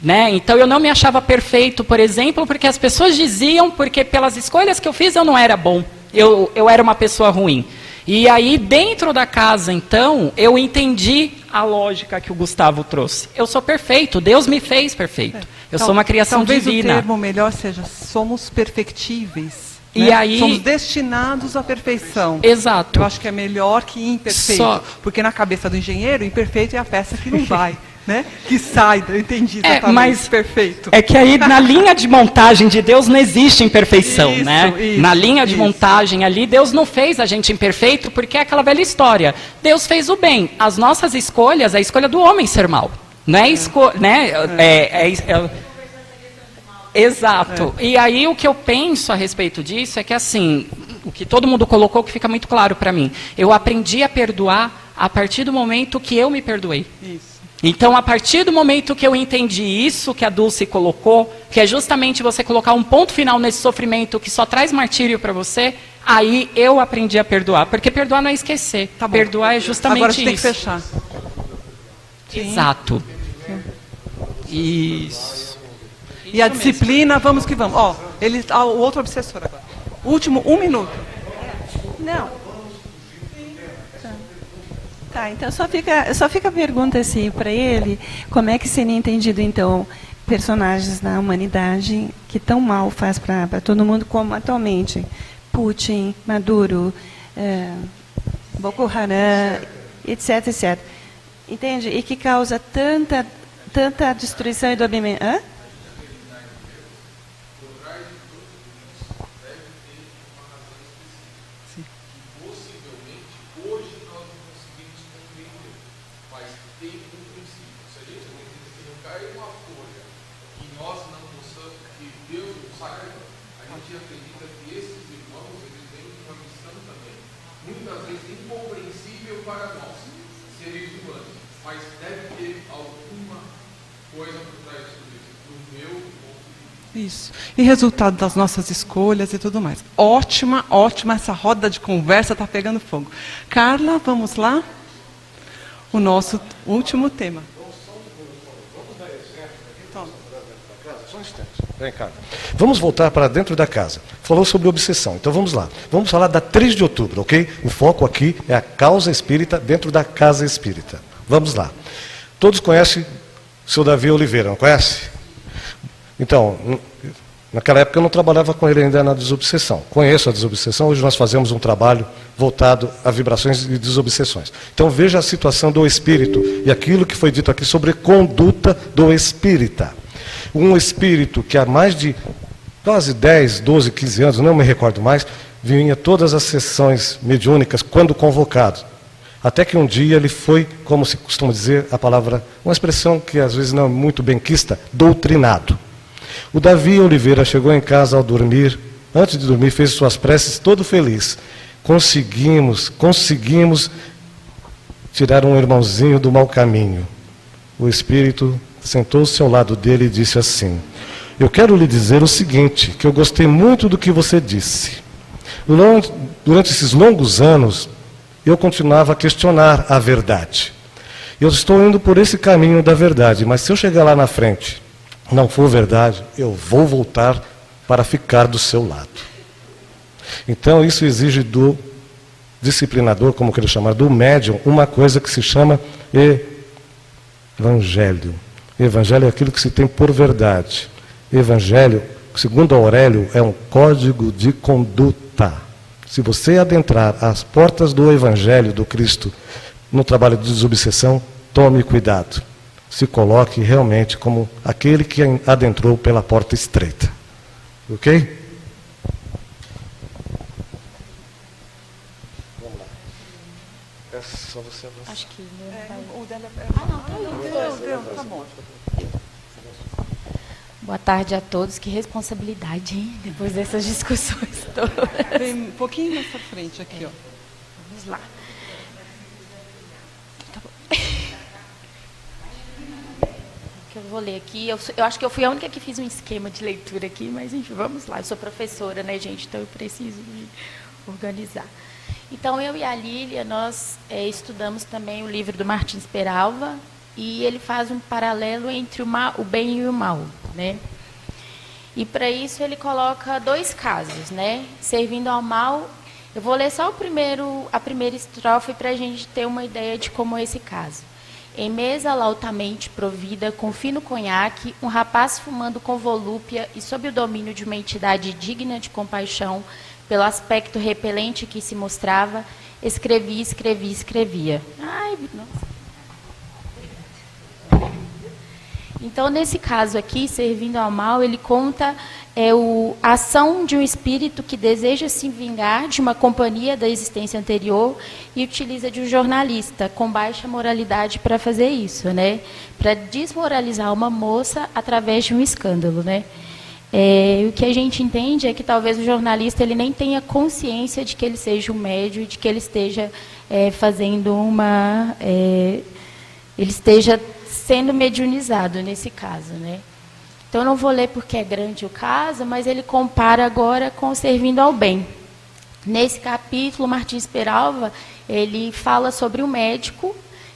E: Né? Então eu não me achava perfeito, por exemplo, porque as pessoas diziam, porque pelas escolhas que eu fiz eu não era bom. Eu era uma pessoa ruim. E aí, dentro da casa, então, eu entendi a lógica que o Gustavo trouxe. Eu sou perfeito, Deus me fez perfeito. Eu sou uma criação divina.
C: Talvez o termo melhor seja, somos perfectíveis.
E: E
C: né?
E: aí,
C: somos destinados à perfeição.
E: Exato.
C: Eu acho que é melhor que imperfeito. Porque na cabeça do engenheiro, imperfeito é a peça que não vai. Né? Que sai, eu entendi exatamente,
E: mas
C: perfeito.
E: É que aí na linha de montagem de Deus não existe imperfeição,
C: isso,
E: né?
C: Isso,
E: na linha de montagem ali, Deus não fez a gente imperfeito, porque é aquela velha história. Deus fez o bem. As nossas escolhas, a escolha do homem ser mal. Não é Exato. E aí o que eu penso a respeito disso é que assim, o que todo mundo colocou que fica muito claro para mim. Eu aprendi a perdoar a partir do momento que eu me perdoei.
C: Isso.
E: Então, a partir do momento que eu entendi isso que a Dulce colocou, que é justamente você colocar um ponto final nesse sofrimento que só traz martírio para você, aí eu aprendi a perdoar. Porque perdoar não é esquecer. Tá bom. Perdoar é justamente
C: agora
E: isso.
C: Agora tem que fechar.
E: Sim. Exato. Sim. Isso.
C: E a disciplina, vamos que vamos. Ó, o outro obsessor agora. Último, 1 minuto.
K: Não. Tá, então só fica a pergunta assim para ele, como é que seria entendido então personagens da humanidade que tão mal faz para todo mundo como atualmente Putin, Maduro, Boko Haram, etc, etc. Entende? E que causa tanta destruição e dominamento. Hã?
C: Isso. E resultado das nossas escolhas e tudo mais. Ótima, essa roda de conversa está pegando fogo. Carla, vamos lá? O nosso último tema.
J: Só um instante. Vem cá. Vamos voltar para dentro da casa. Falou sobre obsessão. Então vamos lá. Vamos falar da 3 de outubro, ok? O foco aqui é a causa espírita dentro da casa espírita. Vamos lá. Todos conhecem o seu Davi Oliveira, não conhece? Então, naquela época eu não trabalhava com ele ainda na desobsessão. Conheço a desobsessão, hoje nós fazemos um trabalho voltado a vibrações e desobsessões. Então veja a situação do espírito e aquilo que foi dito aqui sobre conduta do espírita. Um espírito que há mais de quase 10, 12, 15 anos, não me recordo mais, vinha todas as sessões mediúnicas quando convocado. Até que um dia ele foi, como se costuma dizer, a palavra, uma expressão que às vezes não é muito benquista, doutrinado. O Davi Oliveira chegou em casa ao dormir, antes de dormir fez suas preces todo feliz. Conseguimos tirar um irmãozinho do mau caminho. O Espírito sentou-se ao lado dele e disse assim: eu quero lhe dizer o seguinte, que eu gostei muito do que você disse. Durante esses longos anos, eu continuava a questionar a verdade. Eu estou indo por esse caminho da verdade, mas se eu chegar lá na frente não for verdade, eu vou voltar para ficar do seu lado. Então isso exige do disciplinador, como eu quero chamar, do médium, uma coisa que se chama evangelho. Evangelho é aquilo que se tem por verdade. Evangelho, segundo Aurélio, é um código de conduta. Se você adentrar as portas do Evangelho do Cristo no trabalho de desobsessão, tome cuidado. Se coloque realmente como aquele que adentrou pela porta estreita. Ok? Vamos lá. É só você avançar.
K: Acho que
C: o dela
K: deu, tá bom. Boa tarde a todos. Que responsabilidade, hein? Depois dessas discussões todas.
C: Tem um pouquinho mais pra frente aqui, ó.
K: Vamos lá.
O: que eu vou ler aqui. Eu acho que eu fui a única que fiz um esquema de leitura aqui, mas enfim, vamos lá. Eu sou professora, né, gente? Então eu preciso me organizar. Então, eu e a Lília, nós estudamos também o livro do Martins Peralva, e ele faz um paralelo entre o bem e o mal, né? E para isso ele coloca 2 casos, né? Servindo ao mal. Eu vou ler só a primeira estrofe para a gente ter uma ideia de como é esse caso. Em mesa lautamente provida com fino conhaque, um rapaz fumando com volúpia e sob o domínio de uma entidade digna de compaixão, pelo aspecto repelente que se mostrava, escrevia. Ai, nossa. Então, nesse caso aqui, servindo ao mal, ele conta a ação de um espírito que deseja se vingar de uma companhia da existência anterior e utiliza de um jornalista com baixa moralidade para fazer isso, né? Para desmoralizar uma moça através de um escândalo, né? O que a gente entende é que talvez o jornalista ele nem tenha consciência de que ele seja um médium, de que ele esteja fazendo ele esteja sendo mediunizado nesse caso, né? Então, eu não vou ler porque é grande o caso, mas ele compara agora com o servindo ao bem. Nesse capítulo, Martins Peralva, ele fala sobre um médico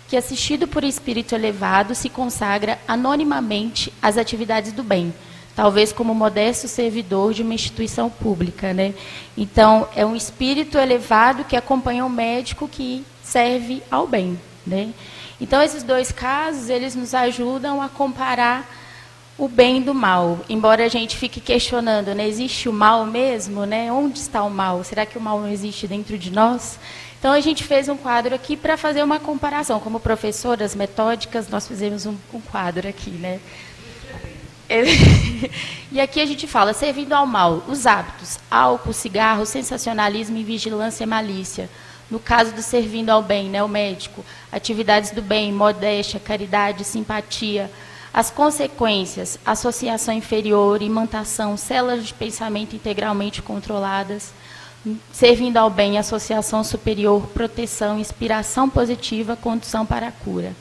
O: que, assistido por espírito elevado, se consagra anonimamente às atividades do bem, talvez como modesto servidor de uma instituição pública, né? Então, é um espírito elevado que acompanha um médico que serve ao bem, né? Então, esses 2 casos, eles nos ajudam a comparar o bem do mal. Embora a gente fique questionando, né, existe o mal mesmo? Né? Onde está o mal? Será que o mal não existe dentro de nós? Então, a gente fez um quadro aqui para fazer uma comparação. Como professoras metódicas, nós fizemos um quadro aqui, né? E aqui a gente fala, servindo ao mal, os hábitos, álcool, cigarro, sensacionalismo, invigilância e malícia. No caso do servindo ao bem, né, o médico, atividades do bem, modéstia, caridade, simpatia. As consequências, associação inferior, imantação, células de pensamento integralmente controladas. Servindo ao bem, associação superior, proteção, inspiração positiva, condução para a cura.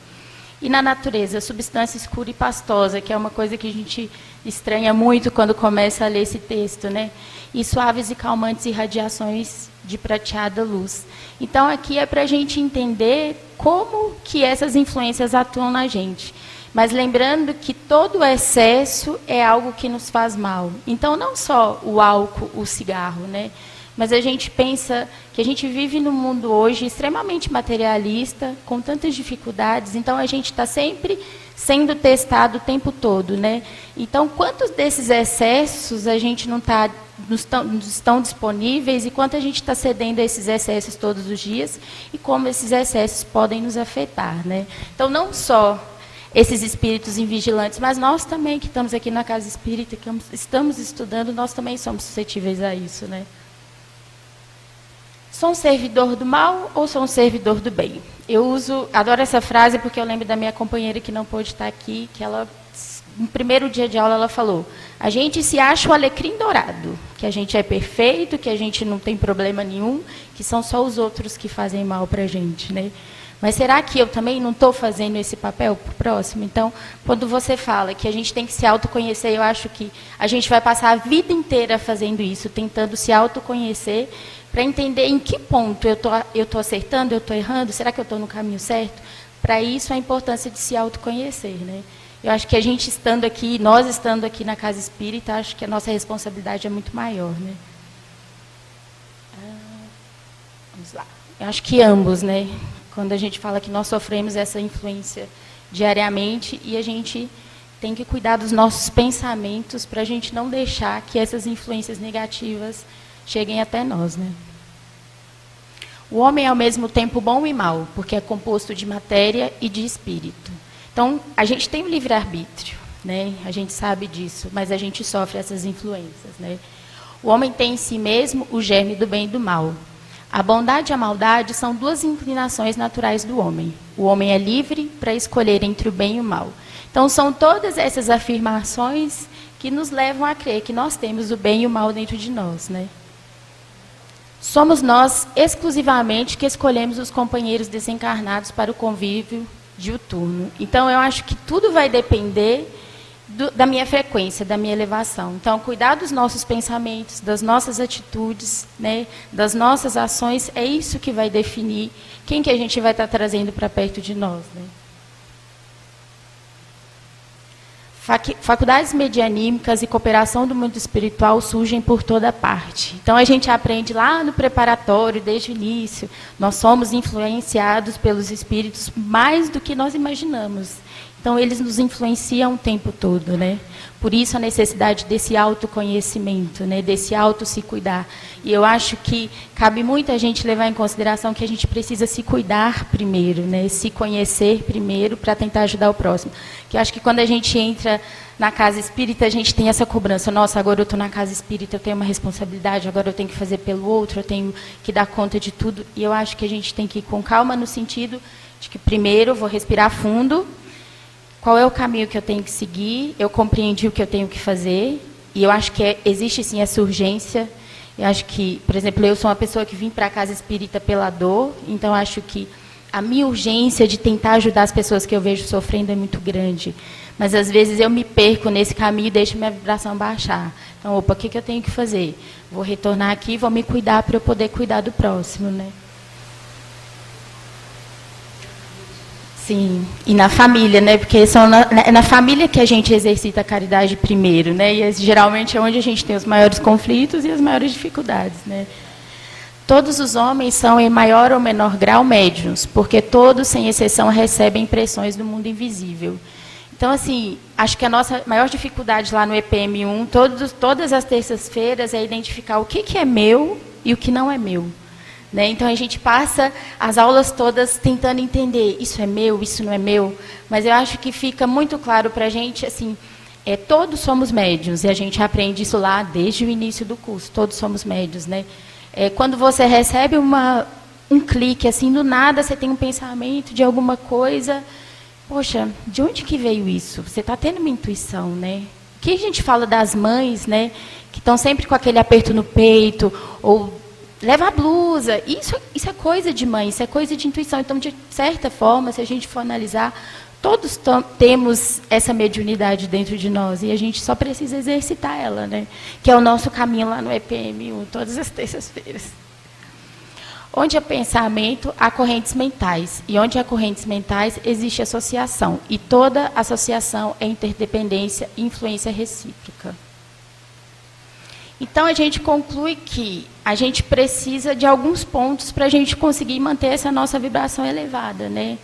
O: E na natureza, substância escura e pastosa, que é uma coisa que a gente estranha muito quando começa a ler esse texto, né? E suaves e calmantes irradiações de prateada luz. Então, aqui é para a gente entender como que essas influências atuam na gente. Mas lembrando que todo excesso é algo que nos faz mal. Então, não só o álcool, o cigarro, né? Mas a gente pensa que a gente vive num mundo hoje extremamente materialista, com tantas dificuldades, então a gente está sempre sendo testado o tempo todo, né? Então, quantos desses excessos a gente não estão disponíveis e quanto a gente está cedendo a esses excessos todos os dias e como esses excessos podem nos afetar, né? Então, não só esses espíritos invigilantes, mas nós também que estamos aqui na Casa Espírita, que estamos estudando, nós também somos suscetíveis a isso, né? Sou um servidor do mal ou sou um servidor do bem? Adoro essa frase porque eu lembro da minha companheira que não pôde estar aqui, que ela, no primeiro dia de aula, ela falou, a gente se acha o alecrim dourado, que a gente é perfeito, que a gente não tem problema nenhum, que são só os outros que fazem mal para a gente, né? Mas será que eu também não estou fazendo esse papel para o próximo? Então, quando você fala que a gente tem que se autoconhecer, eu acho que a gente vai passar a vida inteira fazendo isso, tentando se autoconhecer, para entender em que ponto eu tô acertando, eu estou errando, será que eu estou no caminho certo? Para isso, a importância de se autoconhecer, né? Eu acho que a gente estando aqui, nós estando aqui na Casa Espírita, acho que a nossa responsabilidade é muito maior, né? Vamos lá. Eu acho que ambos, né? Quando a gente fala que nós sofremos essa influência diariamente e a gente tem que cuidar dos nossos pensamentos para a gente não deixar que essas influências negativas cheguem até nós, né? O homem é ao mesmo tempo bom e mau, porque é composto de matéria e de espírito. Então, a gente tem o livre-arbítrio, né? A gente sabe disso, mas a gente sofre essas influências, né? O homem tem em si mesmo o germe do bem e do mal. A bondade e a maldade são 2 inclinações naturais do homem. O homem é livre para escolher entre o bem e o mal. Então, são todas essas afirmações que nos levam a crer que nós temos o bem e o mal dentro de nós, né? Somos nós, exclusivamente, que escolhemos os companheiros desencarnados para o convívio diuturno. Então, eu acho que tudo vai depender da minha frequência, da minha elevação. Então, cuidar dos nossos pensamentos, das nossas atitudes, né, das nossas ações, é isso que vai definir quem que a gente vai estar trazendo para perto de nós, né? Faculdades medianímicas e cooperação do mundo espiritual surgem por toda parte. Então, a gente aprende lá no preparatório, desde o início, nós somos influenciados pelos espíritos mais do que nós imaginamos. Então, eles nos influenciam o tempo todo, né? Por isso, a necessidade desse autoconhecimento, né? Desse auto se cuidar. E eu acho que cabe muito a gente levar em consideração que a gente precisa se cuidar primeiro, né? Se conhecer primeiro para tentar ajudar o próximo. Que eu acho que quando a gente entra na casa espírita, a gente tem essa cobrança. Nossa, agora eu estou na casa espírita, eu tenho uma responsabilidade, agora eu tenho que fazer pelo outro, eu tenho que dar conta de tudo. E eu acho que a gente tem que ir com calma no sentido de que primeiro eu vou respirar fundo. Qual é o caminho que eu tenho que seguir? Eu compreendi o que eu tenho que fazer. E eu acho que existe, sim, essa urgência. Eu acho que, por exemplo, eu sou uma pessoa que vim para a casa espírita pela dor. Então, eu acho que a minha urgência de tentar ajudar as pessoas que eu vejo sofrendo é muito grande. Mas, às vezes, eu me perco nesse caminho e deixo minha vibração baixar. Então, opa, o que eu tenho que fazer? Vou retornar aqui, vou me cuidar para eu poder cuidar do próximo, né? Sim, e na família, né? Porque são na família que a gente exercita a caridade primeiro, né? E geralmente é onde a gente tem os maiores conflitos e as maiores dificuldades, né? Todos os homens são, em maior ou menor grau, médiuns, porque todos, sem exceção, recebem impressões do mundo invisível. Então, assim, acho que a nossa maior dificuldade lá no EPM1, todas as terças-feiras, é identificar o que é meu e o que não é meu. Né? Então, a gente passa as aulas todas tentando entender, isso é meu, isso não é meu, mas eu acho que fica muito claro para a gente, assim, todos somos médiuns, e a gente aprende isso lá desde o início do curso, todos somos médiuns, né? Quando você recebe um clique, assim, do nada, você tem um pensamento de alguma coisa, poxa, de onde que veio isso? Você está tendo uma intuição, né? O que a gente fala das mães, né, que estão sempre com aquele aperto no peito, ou leva a blusa, isso é coisa de mãe, isso é coisa de intuição. Então, de certa forma, se a gente for analisar, todos temos essa mediunidade dentro de nós, e a gente só precisa exercitar ela, né? Que é o nosso caminho lá no EPM1, todas as terças-feiras. Onde há pensamento, há correntes mentais, e onde há correntes mentais, existe associação, e toda associação é interdependência e influência recíproca. Então, a gente conclui que a gente precisa de alguns pontos para a gente conseguir manter essa nossa vibração elevada, né?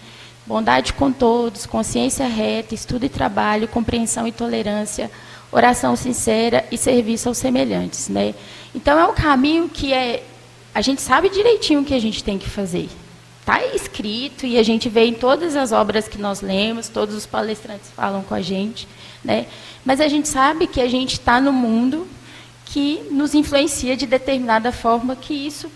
O: Bondade com todos, consciência reta, estudo e trabalho, compreensão e tolerância, oração sincera e serviço aos semelhantes, né? Então, é um caminho que a gente sabe direitinho o que a gente tem que fazer. Está escrito e a gente vê em todas as obras que nós lemos, todos os palestrantes falam com a gente, né? Mas a gente sabe que a gente está no mundo que nos influencia de determinada forma, que isso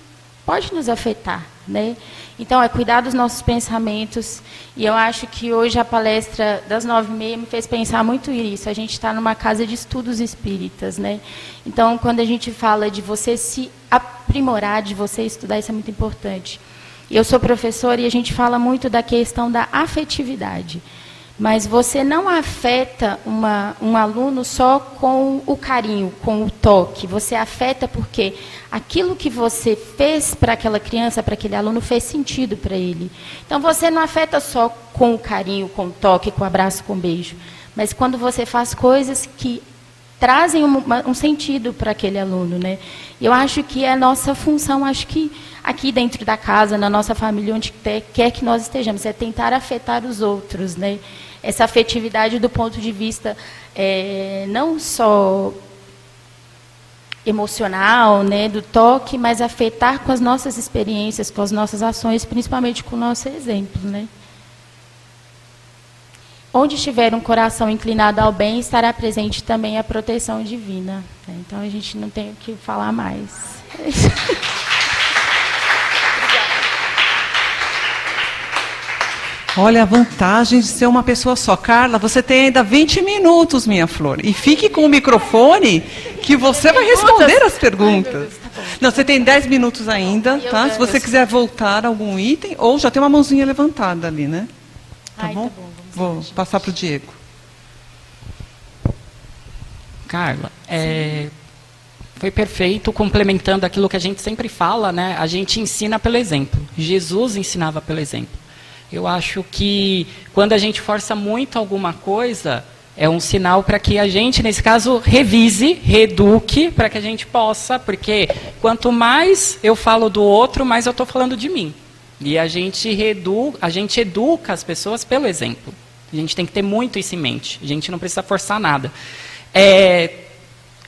O: pode nos afetar, né? Então, é cuidar dos nossos pensamentos, e eu acho que hoje a palestra das 9h30 me fez pensar muito nisso. A gente está numa casa de estudos espíritas, né? Então, quando a gente fala de você se aprimorar, de você estudar, isso é muito importante. Eu sou professora e a gente fala muito da questão da afetividade. Mas você não afeta um aluno só com o carinho, com o toque. Você afeta porque aquilo que você fez para aquela criança, para aquele aluno, fez sentido para ele. Então, você não afeta só com o carinho, com o toque, com o abraço, com o beijo. Mas quando você faz coisas que trazem um sentido para aquele aluno, né? Eu acho que é a nossa função, acho que aqui dentro da casa, na nossa família, onde quer que nós estejamos, é tentar afetar os outros, né? Essa afetividade do ponto de vista não só emocional, né, do toque, mas afetar com as nossas experiências, com as nossas ações, principalmente com o nosso exemplo, né? Onde estiver um coração inclinado ao bem, estará presente também a proteção divina, né? Então, a gente não tem o que falar mais.
C: Olha a vantagem de ser uma pessoa só. Carla, você tem ainda 20 minutos, minha flor. E fique com o microfone que você vai responder as perguntas. Não, você tem 10 minutos ainda, tá? Se você quiser voltar a algum item, ou já tem uma mãozinha levantada ali, né? Tá bom? Vou passar para o Diego.
E: Carla, foi perfeito, complementando aquilo que a gente sempre fala, né? A gente ensina pelo exemplo. Jesus ensinava pelo exemplo. Eu acho que quando a gente força muito alguma coisa, é um sinal para que a gente, nesse caso, revise, reeduque, para que a gente possa, porque quanto mais eu falo do outro, mais eu estou falando de mim. E a gente educa as pessoas pelo exemplo. A gente tem que ter muito isso em mente. A gente não precisa forçar nada.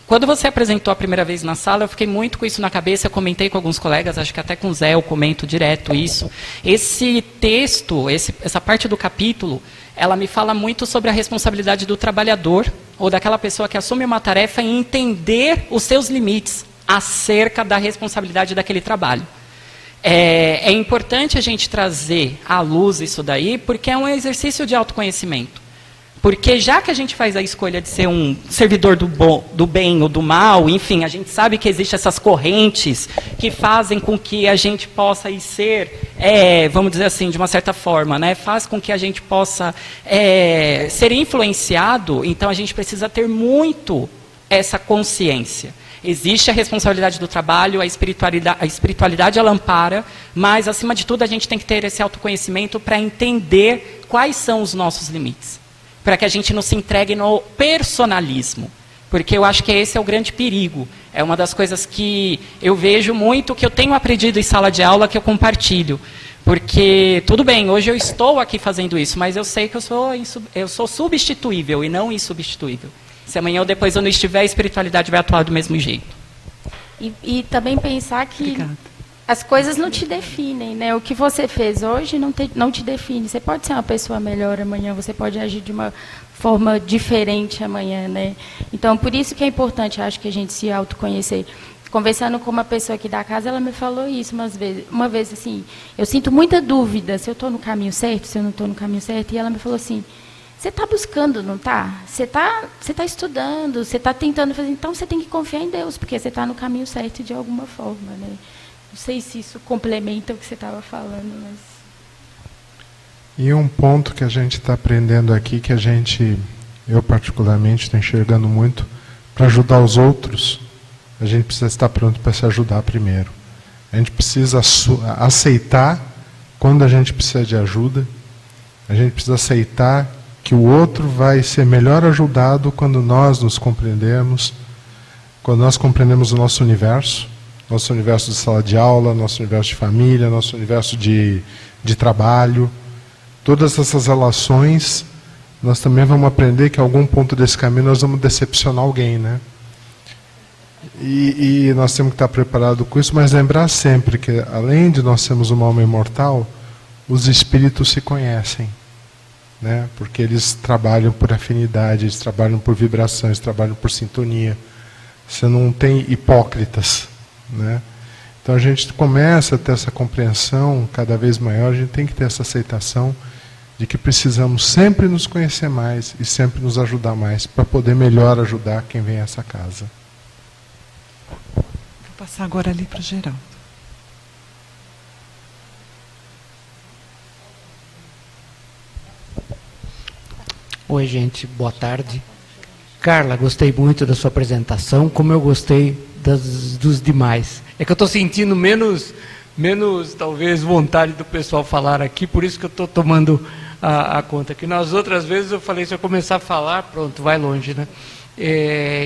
E: Quando você apresentou a primeira vez na sala, eu fiquei muito com isso na cabeça, eu comentei com alguns colegas, acho que até com o Zé eu comento direto isso. Esse texto, essa parte do capítulo, ela me fala muito sobre a responsabilidade do trabalhador, ou daquela pessoa que assume uma tarefa em entender os seus limites acerca da responsabilidade daquele trabalho. É importante a gente trazer à luz isso daí, porque é um exercício de autoconhecimento. Porque já que a gente faz a escolha de ser um servidor do bem ou do mal, enfim, a gente sabe que existem essas correntes que fazem com que a gente possa ser, vamos dizer assim, de uma certa forma, né, faz com que a gente possa ser influenciado, então a gente precisa ter muito essa consciência. Existe a responsabilidade do trabalho, a espiritualidade ela ampara, mas, acima de tudo, a gente tem que ter esse autoconhecimento para entender quais são os nossos limites. Para que a gente não se entregue no personalismo. Porque eu acho que esse é o grande perigo. É uma das coisas que eu vejo muito, que eu tenho aprendido em sala de aula, que eu compartilho. Porque, tudo bem, hoje eu estou aqui fazendo isso, mas eu sei que eu sou substituível e não insubstituível. Se amanhã ou depois eu não estiver, a espiritualidade vai atuar do mesmo jeito.
O: E também pensar que as coisas não te definem, né? O que você fez hoje não te define. Você pode ser uma pessoa melhor amanhã, você pode agir de uma forma diferente amanhã, né? Então, por isso que é importante, acho que a gente se autoconhecer. Conversando com uma pessoa aqui da casa, ela me falou isso uma vez assim, eu sinto muita dúvida se eu estou no caminho certo, se eu não estou no caminho certo, e ela me falou assim, você está buscando, não está? Você está estudando, você está tentando fazer, então você tem que confiar em Deus, porque você está no caminho certo de alguma forma, né? Não sei se isso complementa o que você estava falando, mas...
L: E um ponto que a gente está aprendendo aqui, que eu particularmente estou enxergando muito, para ajudar os outros, a gente precisa estar pronto para se ajudar primeiro. A gente precisa aceitar quando a gente precisa de ajuda, a gente precisa aceitar que o outro vai ser melhor ajudado quando nós nos compreendemos, quando nós compreendemos o nosso universo de sala de aula, nosso universo de família, nosso universo de trabalho. Todas essas relações, nós também vamos aprender que em algum ponto desse caminho nós vamos decepcionar alguém, né? E nós temos que estar preparados com isso, mas lembrar sempre que, além de nós sermos uma alma imortal, os espíritos se conhecem, né? Porque eles trabalham por afinidade, eles trabalham por vibração, eles trabalham por sintonia. Você não tem hipócritas, né? Então a gente começa a ter essa compreensão cada vez maior, a gente tem que ter essa aceitação de que precisamos sempre nos conhecer mais e sempre nos ajudar mais para poder melhor ajudar quem vem a essa casa.
C: Vou passar agora ali para o Geraldo.
B: Oi, gente, boa tarde. Carla, gostei muito da sua apresentação, como eu gostei dos demais. É que eu estou sentindo menos talvez vontade do pessoal falar aqui, por isso que eu estou tomando a conta. Que nas outras vezes eu falei, se eu começar a falar, pronto, vai longe, né?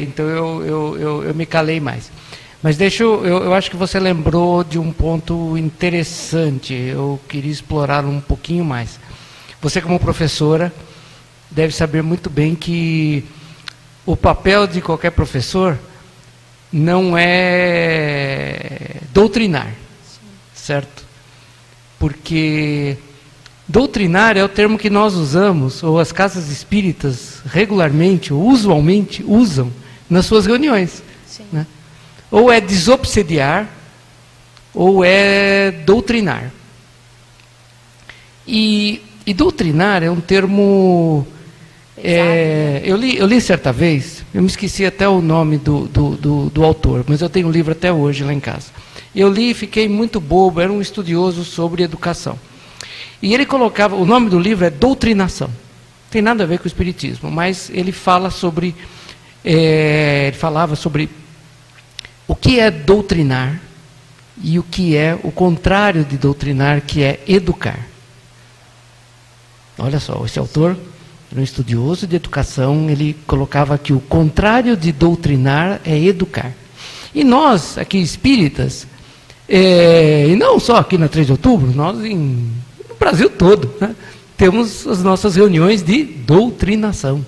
B: Então eu me calei mais. Mas eu acho que você lembrou de um ponto interessante, eu queria explorar um pouquinho mais. Você, como professora, deve saber muito bem que o papel de qualquer professor não é doutrinar, certo? Porque doutrinar é o termo que nós usamos, ou as casas espíritas regularmente, ou usualmente, usam nas suas reuniões. Né? Ou é desobsediar, ou é doutrinar. E doutrinar é um termo... eu li certa vez, eu me esqueci até o nome do autor, mas eu tenho um livro até hoje lá em casa. Eu li e fiquei muito bobo, era um estudioso sobre educação. E ele colocava, o nome do livro é Doutrinação. Não tem nada a ver com o Espiritismo, mas ele fala sobre, ele falava sobre o que é doutrinar e o que é o contrário de doutrinar, que é educar. Olha só, esse autor, um estudioso de educação, ele colocava que o contrário de doutrinar é educar. E nós, aqui espíritas, e não só aqui na 3 de outubro, nós no Brasil todo, né, temos as nossas reuniões de doutrinação.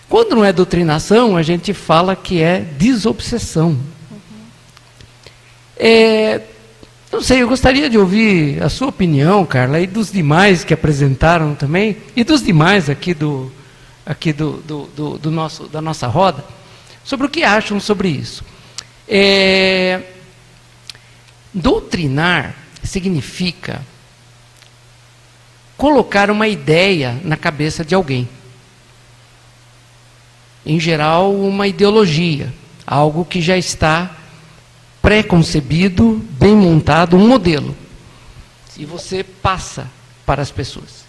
B: Quando não é doutrinação, a gente fala que é desobsessão. Não sei, eu gostaria de ouvir a sua opinião, Carla, e dos demais que apresentaram também, e dos demais aqui da nossa roda, sobre o que acham sobre isso. Doutrinar significa colocar uma ideia na cabeça de alguém. Em geral, uma ideologia, algo que já está pré-concebido, bem montado, um modelo. E você passa para as pessoas.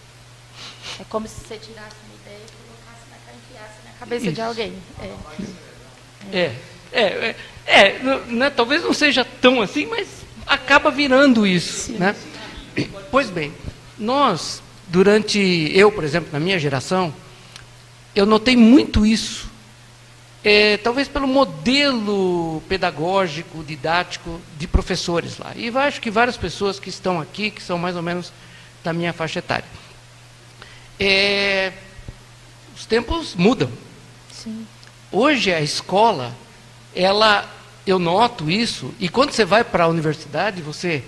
O: É como se você tirasse uma ideia e colocasse enfiasse na cabeça de alguém.
B: Talvez não seja tão assim, mas acaba virando isso. Né? Pois bem, eu, por exemplo, na minha geração, eu notei muito isso. Talvez pelo modelo pedagógico, didático de professores lá. E eu acho que várias pessoas que estão aqui, que são mais ou menos da minha faixa etária. Os tempos mudam.
O: Sim.
B: Hoje a escola, eu noto isso, e quando você vai para a universidade, você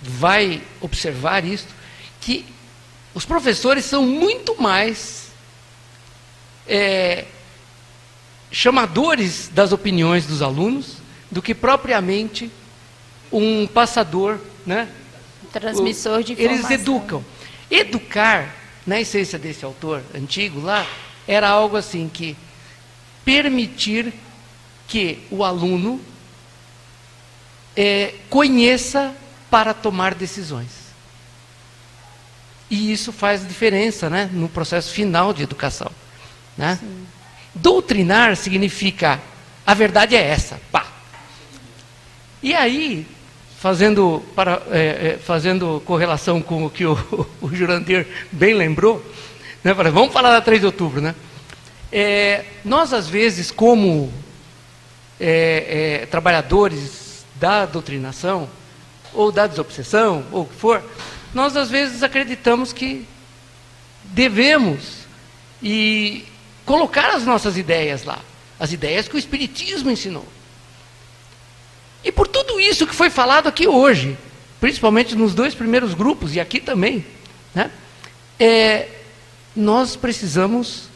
B: vai observar isso, que os professores são muito mais chamadores das opiniões dos alunos do que propriamente um passador, né?
O: Transmissor de informação.
B: Eles educam. Educar, na essência desse autor antigo lá, era algo assim que permitir que o aluno conheça para tomar decisões. E isso faz diferença, né, no processo final de educação. Né? Doutrinar significa, a verdade é essa, pá. E aí, fazendo correlação com o que o Jurandir bem lembrou, né, vamos falar da 3 de outubro, né? Nós, às vezes, como trabalhadores da doutrinação, ou da desobsessão, ou o que for, nós, às vezes, acreditamos que devemos colocar as nossas ideias lá, as ideias que o Espiritismo ensinou. E por tudo isso que foi falado aqui hoje, principalmente nos 2 primeiros grupos, e aqui também, né, nós precisamos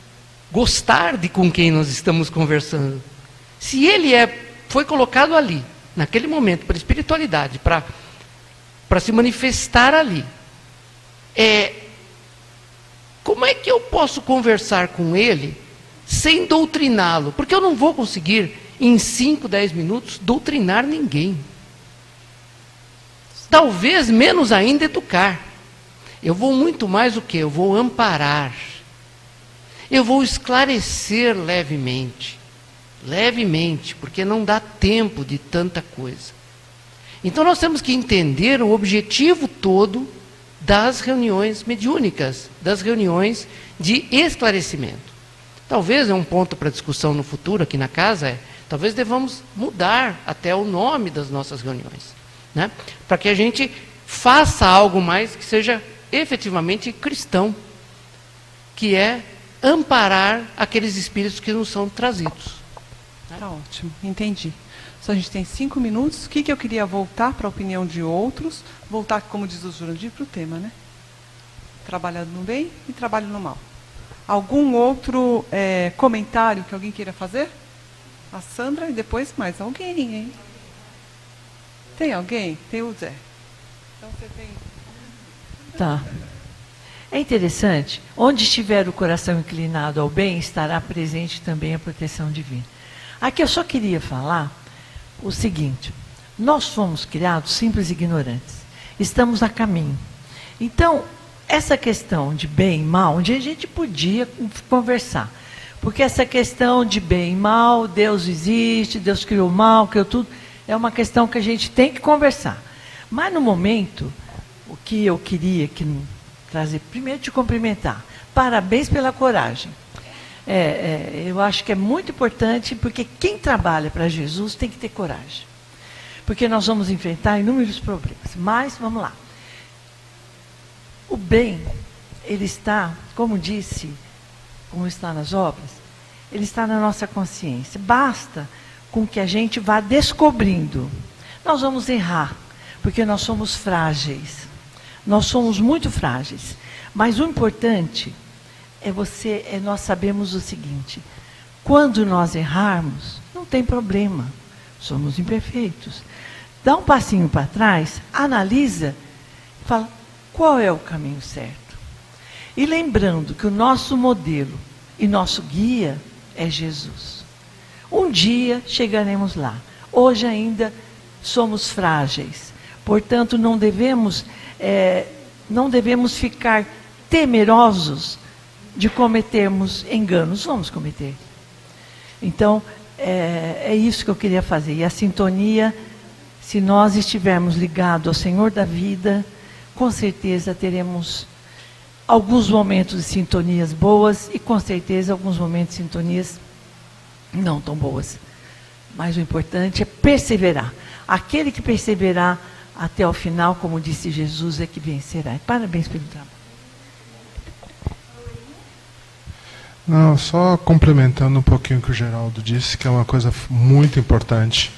B: gostar de com quem nós estamos conversando. Se ele foi colocado ali, naquele momento, para a espiritualidade, para se manifestar ali, como é que eu posso conversar com ele sem doutriná-lo? Porque eu não vou conseguir, em 5, 10 minutos, doutrinar ninguém. Talvez menos ainda educar. Eu vou muito mais o quê? Eu vou amparar. Eu vou esclarecer levemente. Levemente, porque não dá tempo de tanta coisa. Então nós temos que entender o objetivo todo das reuniões mediúnicas, das reuniões de esclarecimento. Talvez um ponto para discussão no futuro aqui na casa talvez devamos mudar até o nome das nossas reuniões, né? Para que a gente faça algo mais que seja efetivamente cristão, que é amparar aqueles espíritos que nos são trazidos.
C: Tá ótimo, entendi. Só a gente tem 5 minutos. O que eu queria voltar para a opinião de outros, voltar, como diz o Jurandir, para o tema, né? Trabalho no bem e trabalho no mal. Algum outro comentário que alguém queira fazer? A Sandra e depois mais alguém, hein? Tem alguém? Tem o Zé. Então você tem...
A: Tá. É interessante, onde estiver o coração inclinado ao bem, estará presente também a proteção divina. Aqui eu só queria falar o seguinte: nós fomos criados simples e ignorantes, estamos a caminho. Então, essa questão de bem e mal, onde a gente podia conversar. Porque essa questão de bem e mal, Deus existe, Deus criou o mal, criou tudo, é uma questão que a gente tem que conversar. Mas no momento, o que eu queria trazer, primeiro te cumprimentar. Parabéns pela coragem. Eu acho que é muito importante, porque quem trabalha para Jesus tem que ter coragem. Porque nós vamos enfrentar inúmeros problemas. Mas, vamos lá. O bem, ele está, como está nas obras, ele está na nossa consciência. Basta com que a gente vá descobrindo. Nós vamos errar, porque nós somos frágeis. Nós somos muito frágeis. Mas o importante é nós sabemos o seguinte: quando nós errarmos, não tem problema. Somos imperfeitos. Dá um passinho para trás, analisa, fala, qual é o caminho certo? E lembrando que o nosso modelo e nosso guia é Jesus. Um dia chegaremos lá. Hoje ainda somos frágeis. Portanto, não devemos ficar temerosos de cometermos enganos. Vamos cometer. Então, é isso que eu queria fazer. E a sintonia, se nós estivermos ligados ao Senhor da vida, com certeza teremos alguns momentos de sintonias boas e com certeza alguns momentos de sintonias não tão boas. Mas o importante é perseverar. Aquele que perseverar até o final, como disse Jesus, é que vencerá. E parabéns pelo trabalho.
L: Não, só complementando um pouquinho o que o Geraldo disse, que é uma coisa muito importante.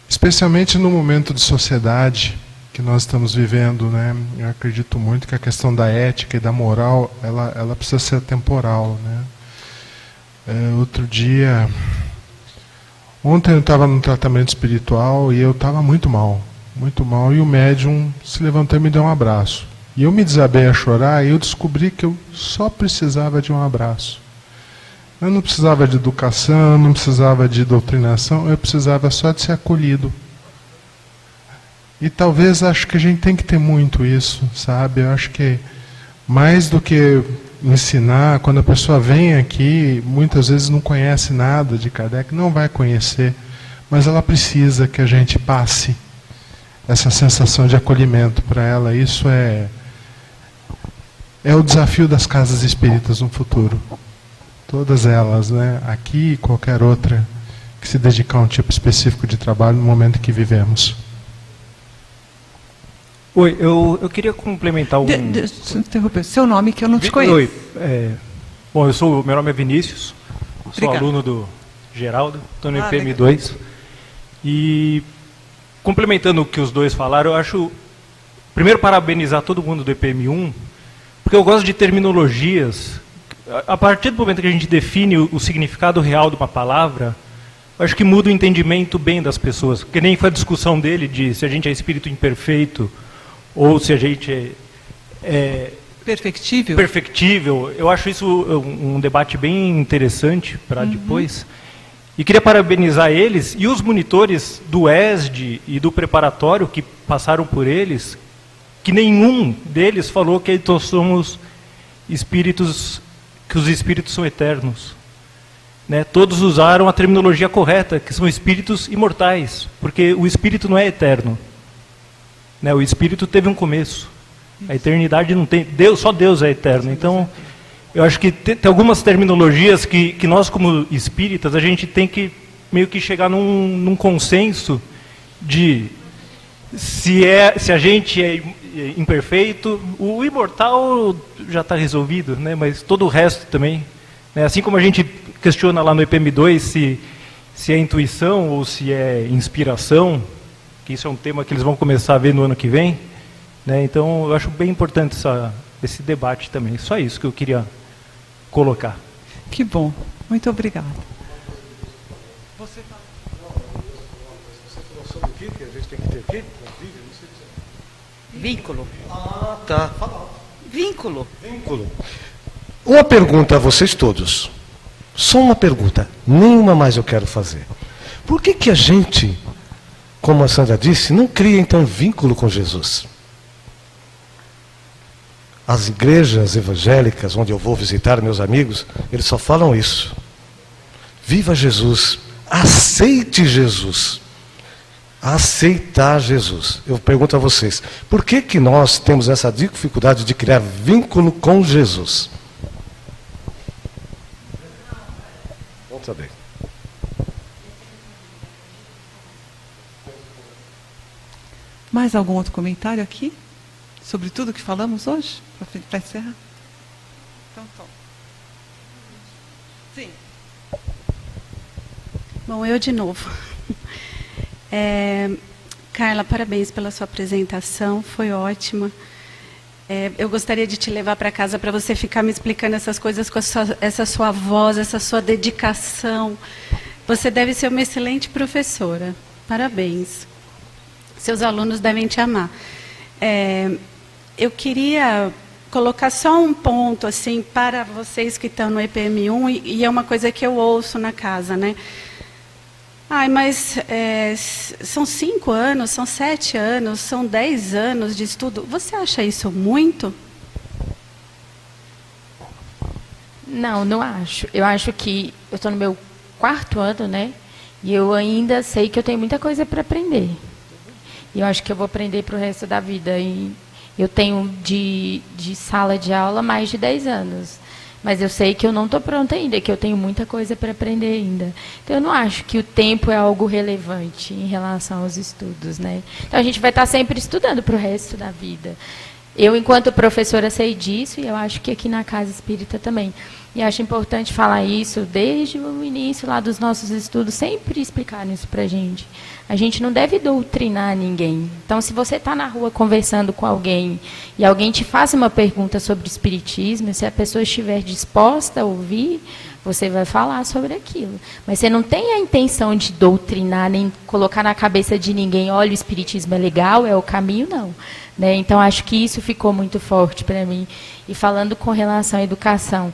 L: Especialmente no momento de sociedade que nós estamos vivendo, né? Eu acredito muito que a questão da ética e da moral, ela precisa ser temporal, né? Ontem eu estava num tratamento espiritual e eu estava muito mal, e o médium se levantou e me deu um abraço. E eu me desabei a chorar e eu descobri que eu só precisava de um abraço. Eu não precisava de educação, não precisava de doutrinação, eu precisava só de ser acolhido. E talvez acho que a gente tem que ter muito isso, sabe? Eu acho que mais do que ensinar, quando a pessoa vem aqui, muitas vezes não conhece nada de Kardec, não vai conhecer, mas ela precisa que a gente passe essa sensação de acolhimento para ela. Isso é o desafio das casas espíritas no futuro. Todas elas, né? Aqui e qualquer outra que se dedicar a um tipo específico de trabalho no momento que vivemos.
P: Oi, eu queria complementar
C: Deixa eu interromper. Seu nome, que eu não te conheço.
P: Oi. Bom, meu nome é Vinícius, sou aluno do Geraldo, estou no IPM2. E, complementando o que os dois falaram, eu acho... Primeiro, parabenizar todo mundo do IPM1, porque eu gosto de terminologias. A partir do momento que a gente define o significado real de uma palavra, eu acho que muda o entendimento bem das pessoas. Porque nem foi a discussão dele de se a gente é espírito imperfeito ou se a gente é perfectível. Eu acho isso um debate bem interessante para depois. E queria parabenizar eles e os monitores do ESD e do preparatório que passaram por eles, que nenhum deles falou que nós somos espíritos, que os espíritos são eternos. Né? Todos usaram a terminologia correta, que são espíritos imortais, porque o espírito não é eterno. Né? O espírito teve um começo. A eternidade não tem. Só Deus é eterno. Então, eu acho que tem algumas terminologias que nós, como espíritas, a gente tem que meio que chegar num consenso de se a gente é imperfeito, o imortal já está resolvido, né? Mas todo o resto também. Né? Assim como a gente questiona lá no EPM2 se é intuição ou se é inspiração, que isso é um tema que eles vão começar a ver no ano que vem. Né? Então, eu acho bem importante esse debate também. Só isso que eu queria colocar.
C: Que bom. Muito obrigada.
J: Você falou sobre o que a gente tem que ter aqui?
H: Vínculo.
J: Ah, tá.
H: Vínculo.
J: Uma pergunta a vocês todos. Só uma pergunta. Nenhuma mais eu quero fazer. Por que a gente, como a Sandra disse, não cria então vínculo com Jesus? As igrejas evangélicas, onde eu vou visitar meus amigos, eles só falam isso. Viva Jesus, aceite Jesus. Aceitar Jesus. Eu pergunto a vocês, por que nós temos essa dificuldade de criar vínculo com Jesus? Vamos saber.
C: Mais algum outro comentário aqui? Sobre tudo que falamos hoje? Para encerrar? Então, toma. Sim.
M: Bom, eu de novo. Carla, parabéns pela sua apresentação, foi ótima. Eu gostaria de te levar para casa para você ficar me explicando essas coisas com essa sua voz, essa sua dedicação. Você deve ser uma excelente professora. Parabéns. Seus alunos devem te amar. Eu queria colocar só um ponto assim para vocês que estão no EPM1 e é uma coisa que eu ouço na casa, né? Mas são 5 anos, são 7 anos, são 10 anos de estudo. Você acha isso muito?
O: Não, não acho. Eu acho que eu estou no meu 4º ano, né? E eu ainda sei que eu tenho muita coisa para aprender. E eu acho que eu vou aprender para o resto da vida. E eu tenho de sala de aula mais de 10 anos. Mas eu sei que eu não estou pronta ainda, que eu tenho muita coisa para aprender ainda. Então, eu não acho que o tempo é algo relevante em relação aos estudos, né? Então, a gente vai estar sempre estudando para o resto da vida. Eu, enquanto professora, sei disso, e eu acho que aqui na Casa Espírita também. E acho importante falar isso desde o início lá dos nossos estudos, sempre explicaram isso para a gente. A gente não deve doutrinar ninguém. Então, se você está na rua conversando com alguém e alguém te faz uma pergunta sobre espiritismo, se a pessoa estiver disposta a ouvir, você vai falar sobre aquilo. Mas você não tem a intenção de doutrinar, nem colocar na cabeça de ninguém, olha, o espiritismo é legal, é o caminho, não. Né? Então, acho que isso ficou muito forte para mim. E falando com relação à educação,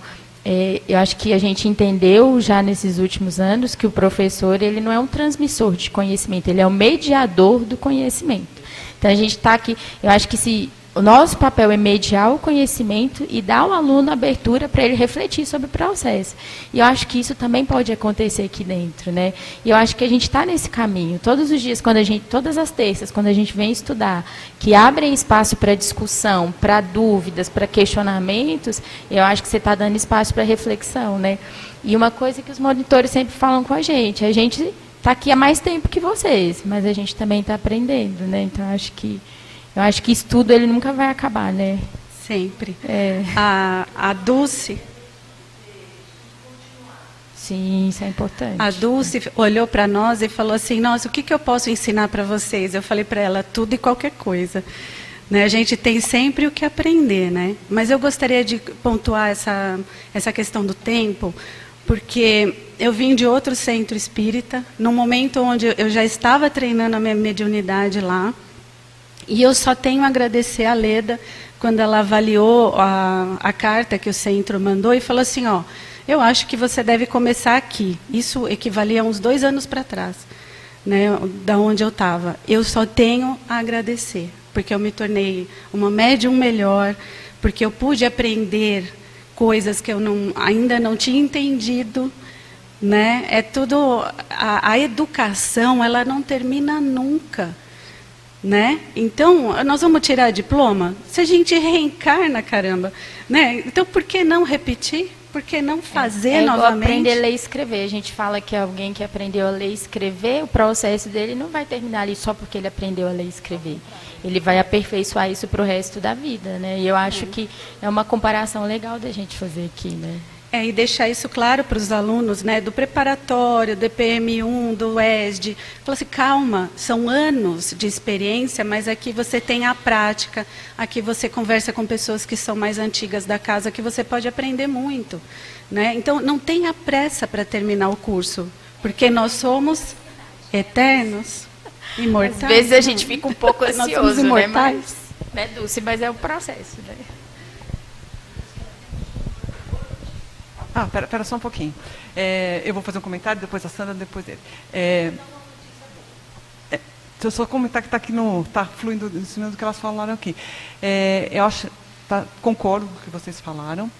O: eu acho que a gente entendeu já nesses últimos anos que o professor ele não é um transmissor de conhecimento, ele é um mediador do conhecimento. Então, a gente está aqui, eu acho que o nosso papel é mediar o conhecimento e dar ao aluno abertura para ele refletir sobre o processo. E eu acho que isso também pode acontecer aqui dentro, né? E eu acho que a gente está nesse caminho. Todos os dias, todas as terças, quando a gente vem estudar, que abrem espaço para discussão, para dúvidas, para questionamentos, eu acho que você está dando espaço para reflexão, né? E uma coisa que os monitores sempre falam com a gente está aqui há mais tempo que vocês, mas a gente também está aprendendo, né? Então, eu acho que estudo ele nunca vai acabar, né?
M: Sempre. A Dulce.
O: Sim, isso é importante.
M: A Dulce olhou para nós e falou assim, nossa, o que eu posso ensinar para vocês? Eu falei para ela, tudo e qualquer coisa. Né? A gente tem sempre o que aprender, né? Mas eu gostaria de pontuar essa questão do tempo, porque eu vim de outro centro espírita, num momento onde eu já estava treinando a minha mediunidade lá, e eu só tenho a agradecer a Leda, quando ela avaliou a carta que o centro mandou, e falou assim, eu acho que você deve começar aqui. Isso equivalia a uns 2 anos para trás, né, da onde eu estava. Eu só tenho a agradecer, porque eu me tornei uma médium melhor, porque eu pude aprender coisas que eu ainda não tinha entendido, né? É tudo, a educação, ela não termina nunca. Né? Então, nós vamos tirar diploma? Se a gente reencarna, caramba. Né? Então, por que não repetir? Por que não fazer novamente?
O: Aprender a ler e escrever. A gente fala que alguém que aprendeu a ler e escrever, o processo dele não vai terminar ali só porque ele aprendeu a ler e escrever. Ele vai aperfeiçoar isso para o resto da vida. Né? E eu acho que é uma comparação legal da gente fazer aqui. Né?
M: E deixar isso claro para os alunos, né, do preparatório, do EPM1, do ESD. Falar assim, calma, são anos de experiência, mas aqui você tem a prática, aqui você conversa com pessoas que são mais antigas da casa, que você pode aprender muito. Né? Então, não tenha pressa para terminar o curso, porque nós somos eternos, imortais.
O: Às vezes a gente fica um pouco ansioso,
M: nós somos imortais.
O: Né, Dulce? Mas é o processo, né?
C: Pera só um pouquinho. Eu vou fazer um comentário, depois a Sandra, depois ele. Deixa eu só comentar que está aqui está fluindo em cima do que elas falaram aqui. Eu acho concordo com o que vocês falaram.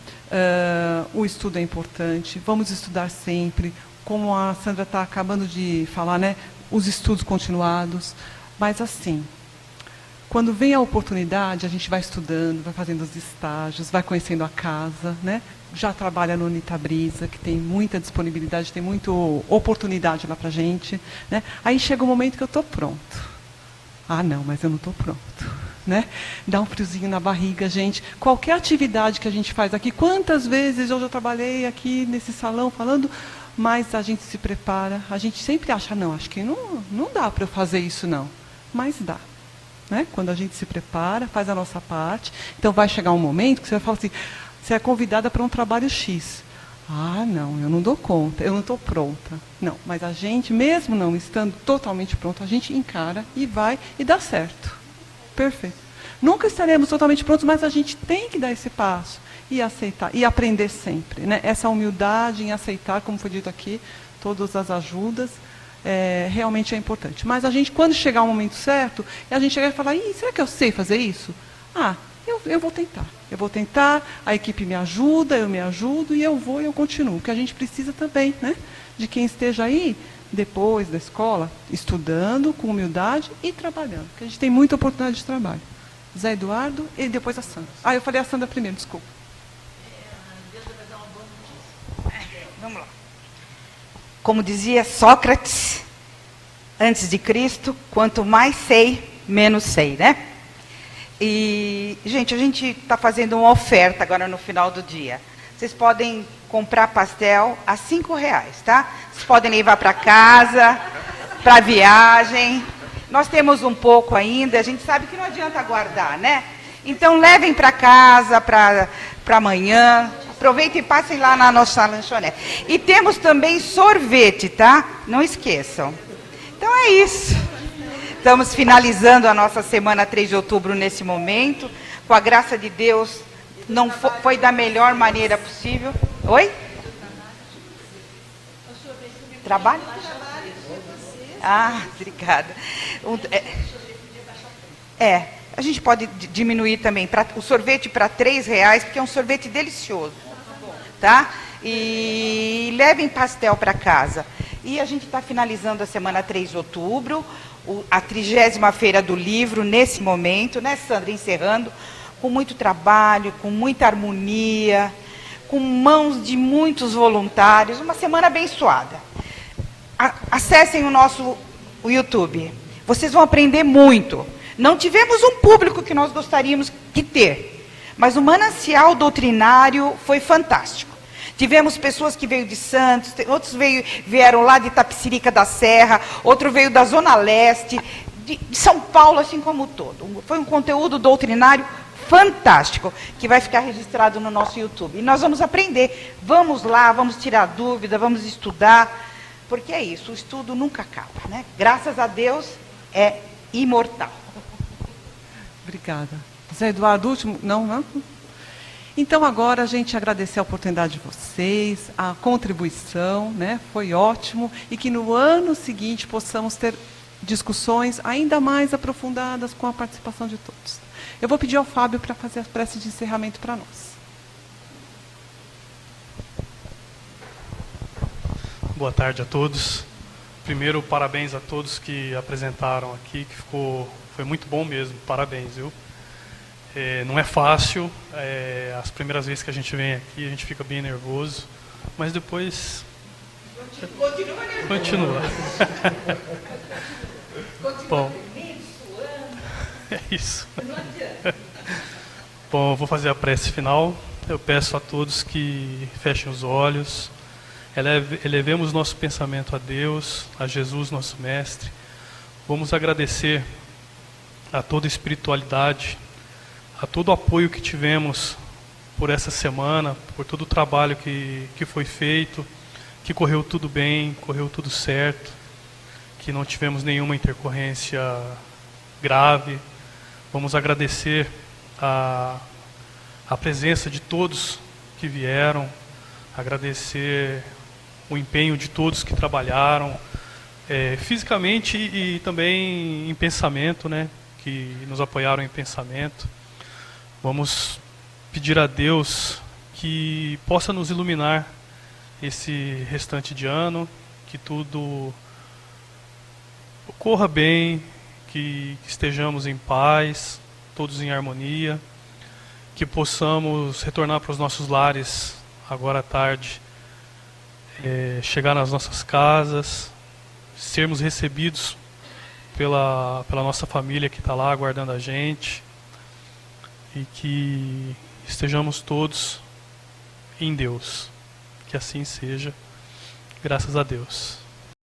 C: O estudo é importante, vamos estudar sempre. Como a Sandra está acabando de falar, né? Os estudos continuados. Mas, assim, quando vem a oportunidade, a gente vai estudando, vai fazendo os estágios, vai conhecendo a casa, né? Já trabalha no Unitabrisa, que tem muita disponibilidade, tem muita oportunidade lá para a gente, né? Aí chega o momento que eu estou pronto. Ah, não, mas eu não estou pronto, né? Dá um friozinho na barriga, gente. Qualquer atividade que a gente faz aqui, quantas vezes eu já trabalhei aqui nesse salão falando, mas a gente se prepara, a gente sempre acha, não, acho que não dá para eu fazer isso, não. Mas dá. Né? Quando a gente se prepara, faz a nossa parte, então vai chegar um momento que você vai falar assim, você é convidada para um trabalho X. Ah, não, eu não dou conta, eu não estou pronta. Não, mas a gente, mesmo não estando totalmente pronto, a gente encara e vai e dá certo. Perfeito. Nunca estaremos totalmente prontos, mas a gente tem que dar esse passo e aceitar, e aprender sempre. Né? Essa humildade em aceitar, como foi dito aqui, todas as ajudas, realmente é importante. Mas a gente, quando chegar o momento certo, a gente chegar e falar, será que eu sei fazer isso? Ah, eu vou tentar. Eu vou tentar, a equipe me ajuda, eu me ajudo e eu vou e eu continuo. Porque a gente precisa também, né, de quem esteja aí, depois da escola, estudando com humildade e trabalhando. Porque a gente tem muita oportunidade de trabalho. Zé Eduardo e depois a Sandra. Ah, eu falei a Sandra primeiro, desculpa.
H: Vamos lá. Como dizia Sócrates, antes de Cristo, quanto mais sei, menos sei, né? E, gente, a gente está fazendo uma oferta agora no final do dia. Vocês podem comprar pastel a R$5, tá? Vocês podem levar para casa, para viagem. Nós temos um pouco ainda, a gente sabe que não adianta guardar, né? Então, levem para casa, para amanhã. Aproveitem e passem lá na nossa lanchonete. E temos também sorvete, tá? Não esqueçam. Então é isso. Estamos finalizando a nossa semana 3 de outubro nesse momento. Com a graça de Deus, não foi da melhor maneira possível. Oi? Trabalho? Ah, obrigada. A gente pode diminuir também o sorvete para R$3, porque é um sorvete delicioso. Tá? E levem pastel para casa. E a gente está finalizando a semana 3 de outubro, a 30ª Feira do Livro, nesse momento, né, Sandra? Encerrando, com muito trabalho, com muita harmonia, com mãos de muitos voluntários, uma semana abençoada. Acessem o nosso YouTube, vocês vão aprender muito. Não tivemos um público que nós gostaríamos de ter, mas o manancial doutrinário foi fantástico. Tivemos pessoas que veio de Santos, outros vieram lá de Itapecerica da Serra, outro veio da Zona Leste, de São Paulo, assim como todo. Foi um conteúdo doutrinário fantástico, que vai ficar registrado no nosso YouTube. E nós vamos aprender, vamos lá, vamos tirar dúvida, vamos estudar, porque é isso, o estudo nunca acaba, né? Graças a Deus, é imortal.
C: Obrigada. Zé Eduardo, último? Não? Então, agora, a gente agradecer a oportunidade de vocês, a contribuição, né? Foi ótimo, e que no ano seguinte possamos ter discussões ainda mais aprofundadas com a participação de todos. Eu vou pedir ao Fábio para fazer a prece de encerramento para nós.
Q: Boa tarde a todos. Primeiro, parabéns a todos que apresentaram aqui, que foi muito bom mesmo, parabéns, viu? Não é fácil, as primeiras vezes que a gente vem aqui, a gente fica bem nervoso, mas depois... Continua. Bom, é isso. Bom, eu vou fazer a prece final. Eu peço a todos que fechem os olhos, elevemos nosso pensamento a Deus, a Jesus, nosso Mestre. Vamos agradecer a toda a espiritualidade, a todo o apoio que tivemos por essa semana, por todo o trabalho que foi feito, que correu tudo bem, correu tudo certo, que não tivemos nenhuma intercorrência grave. Vamos agradecer a presença de todos que vieram, agradecer o empenho de todos que trabalharam, fisicamente e também em pensamento, né, que nos apoiaram em pensamento. Vamos pedir a Deus que possa nos iluminar esse restante de ano, que tudo ocorra bem, que estejamos em paz, todos em harmonia, que possamos retornar para os nossos lares agora à tarde, chegar nas nossas casas, sermos recebidos pela nossa família que está lá aguardando a gente, e que estejamos todos em Deus. Que assim seja, graças a Deus.